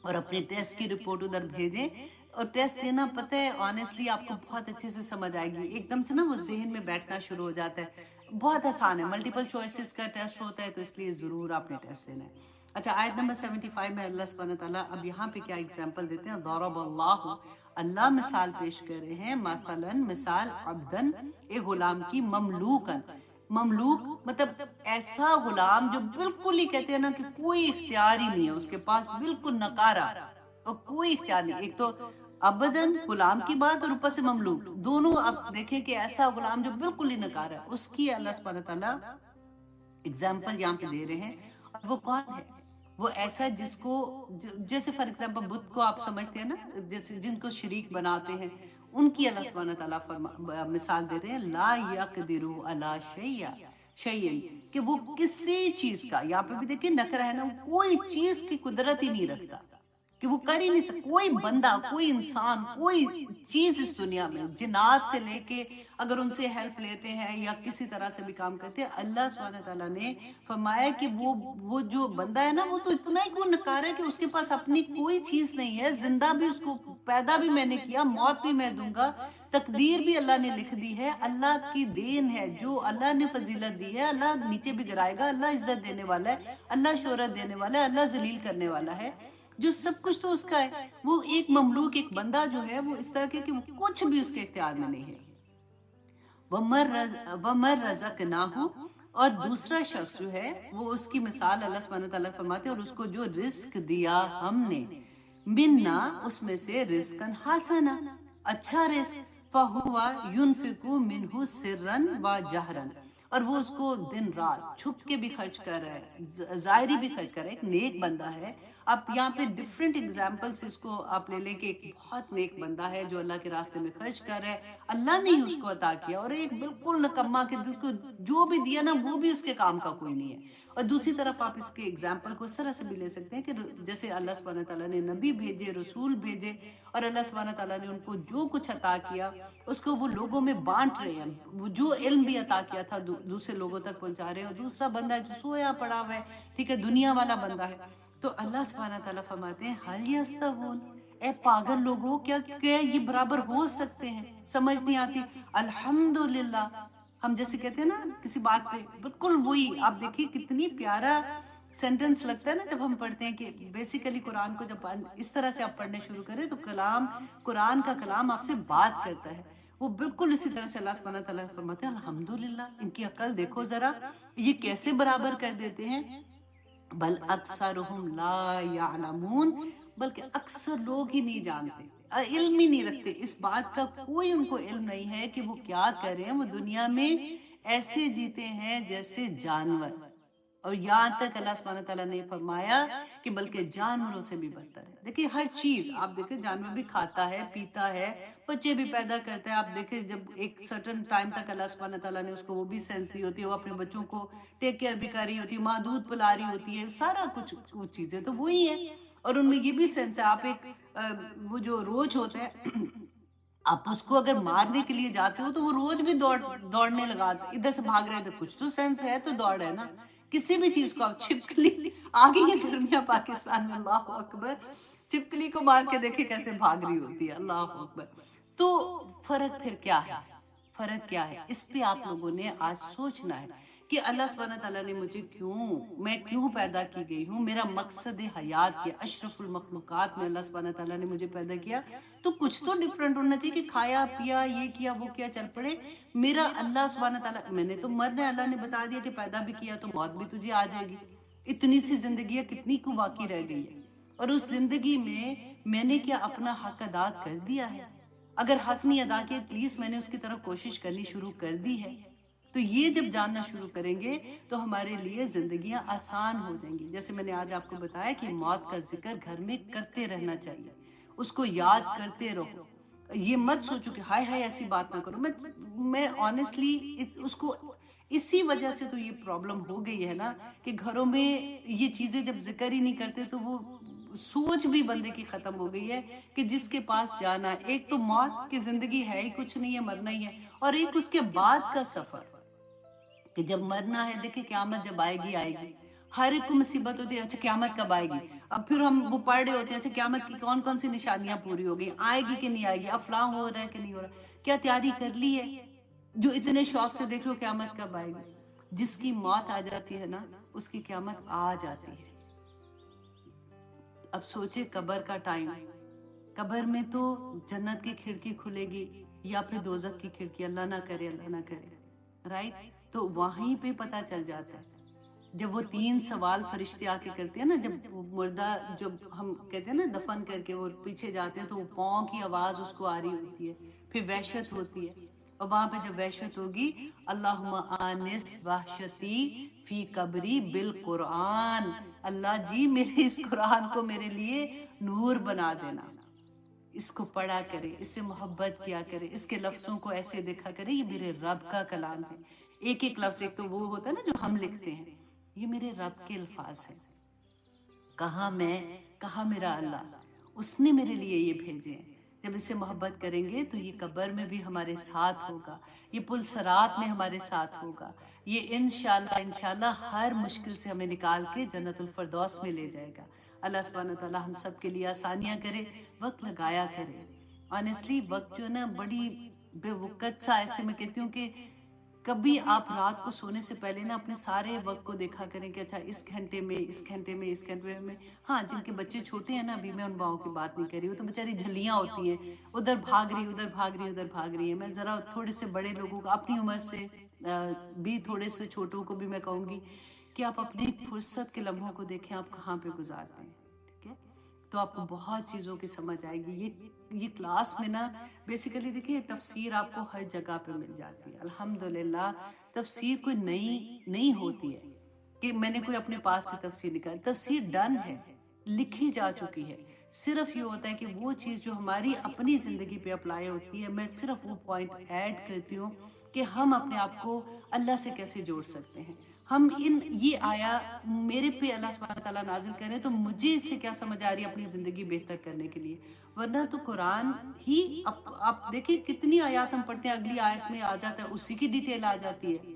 اور اپنے ٹیسٹ کی رپورٹ ادھر بھیجیں۔ اور ٹیسٹ دینا پتہ ہے آنیسٹلی آپ کو بہت اچھے سے سمجھ آئے گی، ایک دم سے نا وہ ذہن میں بیٹھنا شروع ہو جاتا ہے، بہت آسان ہے، ملٹیپل چوائسز کا ٹیسٹ ہوتا ہے، تو اس لیے ضرور آپ نے ٹیسٹ دینا ہے۔ اچھا آیت نمبر 75 میں اللہ سبحانہ تعالیٰ اب یہاں پہ کیا ایگزامپل دیتے ہیں، ضرب اللہ، اللہ مثال پیش کر رہے ہیں، مثلا مثال عبدن، ایک غلام کی، مملوکن، مملوک مطلب ایسا غلام جو بالکل ہی کہتے ہیں نا کہ کوئی اختیار ہی نہیں ہے اس کے پاس، بالکل نکارا اور کوئی اختیار نہیں۔ ایک تو ابدن غلام کی بات اور اوپر سے مملوک، دونوں آپ دیکھیں کہ ایسا غلام جو بالکل ہی نکارا ہے، اس کی اللہ سبحانہ تعالیٰ اگزامپل یہاں پہ دے رہے ہیں۔ اور وہ کون ہے؟ وہ ایسا جس کو، جیسے فار ایگزامپل بت کو آپ سمجھتے ہیں نا، جیسے جن کو شریک بناتے ہیں، ان کی اللہ سبحانہ تعالیٰ مثال دے رہے ہیں، لا یقدروا علی شیء، کہ وہ کسی چیز کا، یہاں پہ بھی دیکھیں نکرہ ہے نا، کوئی چیز کی قدرت ہی نہیں رکھتا، کہ وہ کر ہی نہیں سکتا، کوئی بندہ، کوئی انسان، کوئی چیز اس دنیا میں، جنات سے لے کے اگر ان سے ہیلپ لیتے ہیں یا کسی طرح سے بھی کام کرتے ہیں، اللہ سبحانہ تعالیٰ نے فرمایا کہ وہ جو بندہ ہے نا، وہ تو اتنا ہی کیوں نکارا ہے کہ اس کے پاس اپنی کوئی چیز نہیں ہے، زندہ بھی اس کو پیدا بھی میں نے کیا، موت بھی میں دوں گا، تقدیر بھی اللہ نے لکھ دی ہے، اللہ کی دین ہے، جو اللہ نے فضیلت دی ہے، اللہ نیچے بھی گرائے گا، اللہ عزت دینے والا ہے، اللہ شہرت دینے والا ہے، اللہ ذلیل کرنے والا ہے، جو سب کچھ تو اس کا ہے۔ وہ ایک مملوک، ایک بندہ جو ہے وہ اس طرح کے کہ وہ کچھ بھی اس کے اختیار میں نہیں ہے۔ وَمَن رَزَقْنَاهُ، اور دوسرا شخص جو ہے وہ، اس کی مثال اللہ سبحانہ تعالیٰ فرماتے ہیں، اور اس کو جو رزق دیا ہم نے، منا، اس میں سے، رزقاً حسنا، اچھا رزق، فَهُوَ يُنْفِقُ مِنْهُ سِرًّا وَجَهْرًا، اور وہ اس کو دن رات چھپ کے بھی خرچ کر رہا ہے، ظاہری بھی خرچ کر رہا ہے، ایک نیک بندہ ہے۔ آپ یہاں پہ ڈفرینٹ ایگزامپلس اس کو آپ لے لیں کہ ایک بہت نیک بندہ ہے جو اللہ کے راستے میں خرچ کر رہا ہے، اللہ نے ہی اس کو عطا کیا، اور ایک بالکل نکما کہ جس کو جو بھی دیا نا وہ بھی اس کے کام کا کوئی نہیں ہے۔ اور دوسری طرف آپ اس کے ایگزامپل کو اس طرح سے بھی لے سکتے ہیں کہ جیسے اللہ سبحانہ تعالیٰ نے نبی بھیجے، رسول بھیجے، اور اللہ سبحانہ تعالیٰ نے ان کو جو کچھ عطا کیا اس کو وہ لوگوں میں بانٹ رہے ہیں، وہ جو علم بھی عطا کیا تھا دوسرے لوگوں تک پہنچا رہے ہیں، اور دوسرا بندہ ہے جو سویا پڑا ہوا ہے، ٹھیک ہے، دنیا والا بندہ ہے۔ تو اللہ سبحانہ تعالیٰ فرماتے ہیں، حل یستوون، اے پاگل لوگوں، کیا یہ برابر ہو سکتے ہیں؟ سمجھ نہیں آتی۔ الحمدللہ، ہم جیسے کہتے ہیں نا کسی بات پہ، بالکل وہی آپ دیکھیے کتنی پیارا سینٹنس لگتا ہے نا جب ہم پڑھتے ہیں کہ بیسیکلی قرآن کو جب اس طرح سے آپ پڑھنے شروع کریں تو قرآن کا کلام آپ سے بات کرتا ہے، وہ بالکل اسی طرح سے اللہ سبحانہ تعالیٰ فرماتے ہیں الحمدللہ، ان کی عقل دیکھو ذرا، یہ کیسے برابر کر دیتے ہیں۔ بل اکثرهم لا یعلمون، بلکہ اکثر لوگ ہی نہیں جانتے، علم ہی نہیں رکھتے، اس بات کا کوئی ان کو علم نہیں ہے کہ وہ کیا کر رہے ہیں، وہ دنیا میں ایسے جیتے ہیں جیسے جانور، اور یہاں تک اللہ سبحانہ تعالیٰ نے فرمایا کہ بلکہ جانوروں سے بھی بدتر ہے۔ دیکھیں ہر چیز آپ دیکھیں، جانور بھی کھاتا ہے، پیتا ہے، بچے بھی پیدا کرتا ہے، آپ دیکھیں جب ایک سرٹن ٹائم تک اللہ سبحانہ تعالیٰ نے اس کو وہ بھی سینس دی ہوتی ہے، وہ اپنے بچوں کو ٹیک کیئر بھی کر رہی ہوتی ہے، ماں دودھ پلا رہی ہوتی ہے، سارا کچھ وہ چیزیں تو وہی ہیں، اور ان میں یہ بھی سینس ہے۔ آپ ایک وہ جو روز ہوتا ہے، آپ اس کو اگر مارنے کے لیے جاتے ہو تو وہ روز بھی دوڑنے لگا، ادھر سے بھاگ رہے تھے، کچھ تو سینس ہے تو دوڑ ہے نا۔ کسی بھی چیز کو آپ، چھپکلی آ گئی ہے گرمیاں پاکستان میں، اللہ اکبر، چھپکلی کو مار کے دیکھیں کیسے بھاگ رہی ہوتی ہے، اللہ اکبر۔ تو فرق پھر کیا ہے؟ فرق کیا ہے؟ اس پہ آپ لوگوں نے آج سوچنا ہے کہ اللہ سبحانہ تعالیٰ نے مجھے میں کیوں پیدا کی گئی ہوں، میرا مقصد حیات کیا، اشرف المخلوقات میں اللہ سبحانہ تعالیٰ نے مجھے پیدا کیا، تو کچھ تو ڈیفرنٹ ہونا چاہیے کہ کھایا پیا یہ کیا وہ کیا چل پڑے۔ میرا اللہ سبحانہ تعالیٰ، میں نے تو مرنا ہے، اللہ نے بتا دیا کہ پیدا بھی کیا تو موت بھی تجھے آ جائے گی، اتنی سی زندگی ہے، کتنی کو باقی رہ گئی ہے، اور اس زندگی میں نے کیا اپنا حق ادا کر دیا ہے؟ اگر حق نہیں ادا کیا ایٹ لیسٹ میں نے اس کی طرف کوشش کرنی شروع کر دی ہے۔ تو یہ جب جاننا شروع کریں گے تو ہمارے لیے زندگیاں آسان ہو جائیں گی۔ جیسے میں نے آج آپ کو بتایا کہ موت کا ذکر گھر میں کرتے رہنا چاہیے، اس کو یاد کرتے رہو، یہ مت سوچو کہ ہائے ہائے ایسی بات نہ کرو۔ میں آنیسٹلی اس کو اسی وجہ سے تو یہ پرابلم ہو گئی ہے نا کہ گھروں میں یہ چیزیں جب ذکر ہی نہیں کرتے تو وہ سوچ بھی بندے کی ختم ہو گئی ہے کہ جس کے پاس جانا ہے، ایک تو موت کی زندگی ہے ہی کچھ نہیں ہے، مرنا ہی ہے، اور ایک اس کے بعد کا سفر کہ جب مرنا ہے، دیکھیں قیامت جب آئے گی ہر ایک کو مصیبت ہوتی ہے، اچھا قیامت کب آئے گی؟ اب پھر ہم وہ پڑھ رہے ہوتے ہیں اچھا قیامت کی کون کون سی نشانیاں پوری ہو گئی، آئے گی کہ نہیں آئے گی، اب فلاں ہو رہا ہے کہ نہیں ہو رہا، کیا تیاری کر لی ہے؟ جو اتنے شوق سے دیکھ رہے ہو قیامت کب آئے گی، جس کی موت آ جاتی ہے نا اس کی قیامت آ جاتی ہے۔ اب سوچے قبر کا ٹائم، قبر میں تو جنت کی کھڑکی کھلے گی یا پھر دوزخ کی کھڑکی، اللہ نہ کرے اللہ نہ کرے، رائٹ؟ تو وہیں پہ پتہ چل جاتا ہے جب وہ 3 سوال فرشتے آ کے کرتے ہیں نا، جب مردہ جب ہم کہتے ہیں نا دفن کر کے وہ پیچھے جاتے ہیں تو وہ پاؤں کی آواز اس کو آ رہی ہوتی ہے، پھر وحشت ہوتی ہے، اور وہاں پہ جب وحشت ہوگی، اللہم آنس وحشتی فی قبری بالقرآن، اللہ جی میرے اس قرآن کو میرے لیے نور بنا دینا، اس کو پڑھا کرے، اس سے محبت کیا کرے، اس کے لفظوں کو ایسے دیکھا کرے یہ میرے رب کا کلام ہے۔ ایک ایک لفظ، ایک تو وہ ہوتا ہے نا جو ہم لکھتے ہیں، یہ میرے رب کے الفاظ ہیں، کہاں میں کہاں میرا اللہ، اس نے میرے لیے یہ بھیجے ہیں۔ جب اس سے محبت کریں گے تو یہ قبر میں بھی ہمارے ساتھ ہوگا، یہ پل صراط میں ہمارے ساتھ ہوگا، یہ انشاءاللہ ہر مشکل سے ہمیں نکال کے جنت الفردوس میں لے جائے گا۔ اللہ سبحانہ تعالی ہم سب کے لیے آسانیاں کرے، وقت لگایا کرے۔ آنیسٹلی وقت جو ہے نا بڑی بے وقت سا، ایسے میں کہتی ہوں کہ کبھی آپ رات کو سونے سے پہلے نا اپنے سارے وقت کو دیکھا کریں کہ اچھا اس گھنٹے میں اس گھنٹے میں اس گھنٹے میں، ہاں جن کے بچے چھوٹے ہیں نا، ابھی میں ان باؤں کی بات نہیں کر رہی ہوں، تو بیچاری جھلیاں ہوتی ہیں، ادھر بھاگ رہی ادھر بھاگ رہی ادھر بھاگ رہی ہے۔ میں ذرا تھوڑے سے بڑے لوگوں کو، اپنی عمر سے بھی تھوڑے سے چھوٹوں کو بھی میں کہوں گی کہ آپ اپنی فرصت کے لمحوں کو دیکھیں آپ کہاں پہ گزارتے ہیں، ٹھیک ہے؟ تو آپ کو بہت چیزوں کی سمجھ آئے گی۔ یہ کلاس میں نا بیسیکلی دیکھیے تفسیر آپ کو ہر جگہ پہ مل جاتی ہے، الحمدللہ۔ تفسیر کوئی نئی نہیں ہوتی ہے کہ میں نے کوئی اپنے پاس سے تفسیر نکالی، تفسیر ڈن ہے، لکھی جا چکی ہے۔ صرف یہ ہوتا ہے کہ وہ چیز جو ہماری اپنی زندگی پہ اپلائی ہوتی ہے، میں صرف وہ پوائنٹ ایڈ کرتی ہوں کہ ہم اپنے آپ کو اللہ سے کیسے جوڑ سکتے ہیں۔ ہم یہ آیا میرے پہ اللہ سبحانہ تعالیٰ نازل کریں تو مجھے اس سے کیا سمجھ آ رہی ہے اپنی زندگی بہتر کرنے کے لیے، ورنہ تو قرآن ہی آپ دیکھیں کتنی آیات ہم پڑھتے ہیں، اگلی آیت میں آ جاتا ہے اسی کی ڈیٹیل آ جاتی ہے،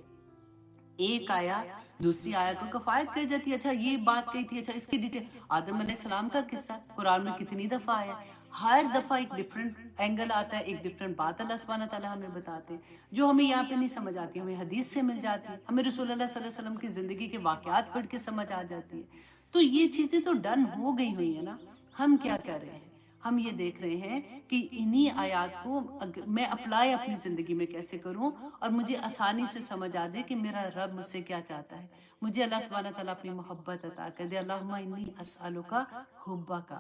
ایک آیا دوسری آیت کو کفایت کر جاتی ہے، اچھا یہ بات کہی تھی، اچھا اس کی ڈیٹیل۔ آدم علیہ السلام کا قصہ قرآن میں کتنی دفعہ آیا، ہر دفعہ ایک ڈیفرنٹ اینگل آتا ہے، ایک ڈیفرنٹ بات اللہ سبحانہ تعالیٰ ہمیں بتاتے ہیں، جو ہمیں یہاں پہ نہیں سمجھ آتی ہمیں حدیث سے مل جاتی ہے، ہمیں رسول اللہ صلی اللہ علیہ وسلم کی زندگی کے واقعات پڑھ کے سمجھ آ جاتی ہے۔ تو یہ چیزیں تو ڈن ہو گئی ہوئی ہیں نا، ہم کیا کر رہے ہیں؟ ہم یہ دیکھ رہے ہیں کہ انہی آیات کو میں اپلائی اپنی زندگی میں کیسے کروں اور مجھے آسانی سے سمجھ آ جائے کہ میرا رب مجھ سے کیا چاہتا ہے، مجھے اللہ سبحانہ تعالیٰ اپنی محبت عطا کر دے۔ اللہم انی اسألک حبک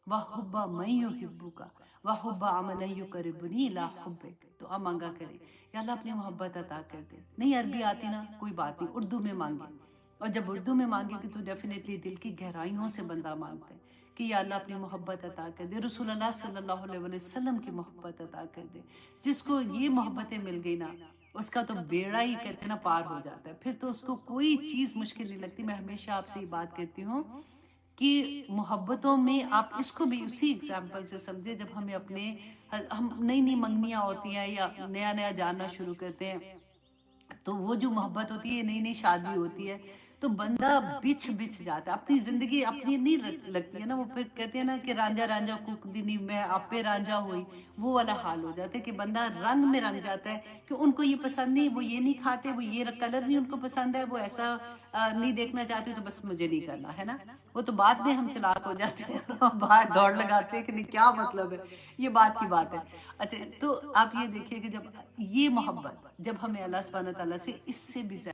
وحب من یحبک وحب عمل یقربنی الی حبک، دعا مانگا کرے یا اللہ اپنی محبت عطا کر دے۔ نہیں عربی آتی نا کوئی بات نہیں، اردو میں مانگے، اور جب اردو میں مانگے گی تو ڈیفینیٹلی دل کی گہرائیوں سے بندہ مانگتا ہے کہ یا اللہ اپنی محبت عطا کر دے، رسول اللہ صلی اللہ علیہ وسلم کی محبت عطا کر دے۔ جس کو یہ محبتیں مل گئی نا اس کا تو بیڑا ہی کہتے نا پار ہو جاتا ہے، پھر تو اس کو کوئی چیز مشکل نہیں لگتی۔ میں ہمیشہ آپ سے یہ بات کہتی ہوں کہ محبتوں میں آپ اس کو بھی اسی ایگزامپل سے سمجھے، جب ہمیں ہم نئی نئی منگنیاں ہوتی ہیں یا نیا نیا جاننا شروع کرتے ہیں، تو وہ جو محبت ہوتی ہے، نئی نئی شادی ہوتی ہے، تو بندہ بچھ بچھ جاتا ہے، اپنی زندگی اپنی نہیں لگتی ہے نا، وہ پھر کہتے ہیں نا کہ رانجھا رانجھا کوک دینی میں آپ پہ رانجھا ہوئی، وہ والا حال ہو جاتا ہے کہ بندہ رنگ میں رنگ جاتا ہے کہ ان کو یہ پسند نہیں، وہ یہ نہیں کھاتے، وہ یہ کلر نہیں ان کو پسند ہے، وہ ایسا نہیں دیکھنا چاہتے، تو بس مجھے نہیں کرنا ہے نا۔ وہ تو بعد میں ہم چلاک ہو جاتے ہیں اور باہر دوڑ لگاتے ہیں کہ نہیں کیا مطلب ہے، یہ بات کی بات ہے۔ اچھا تو آپ یہ دیکھیے کہ جب یہ محبت جب ہمیں اللہ سبحانہ تعالیٰ سے اس سے بھی زیادہ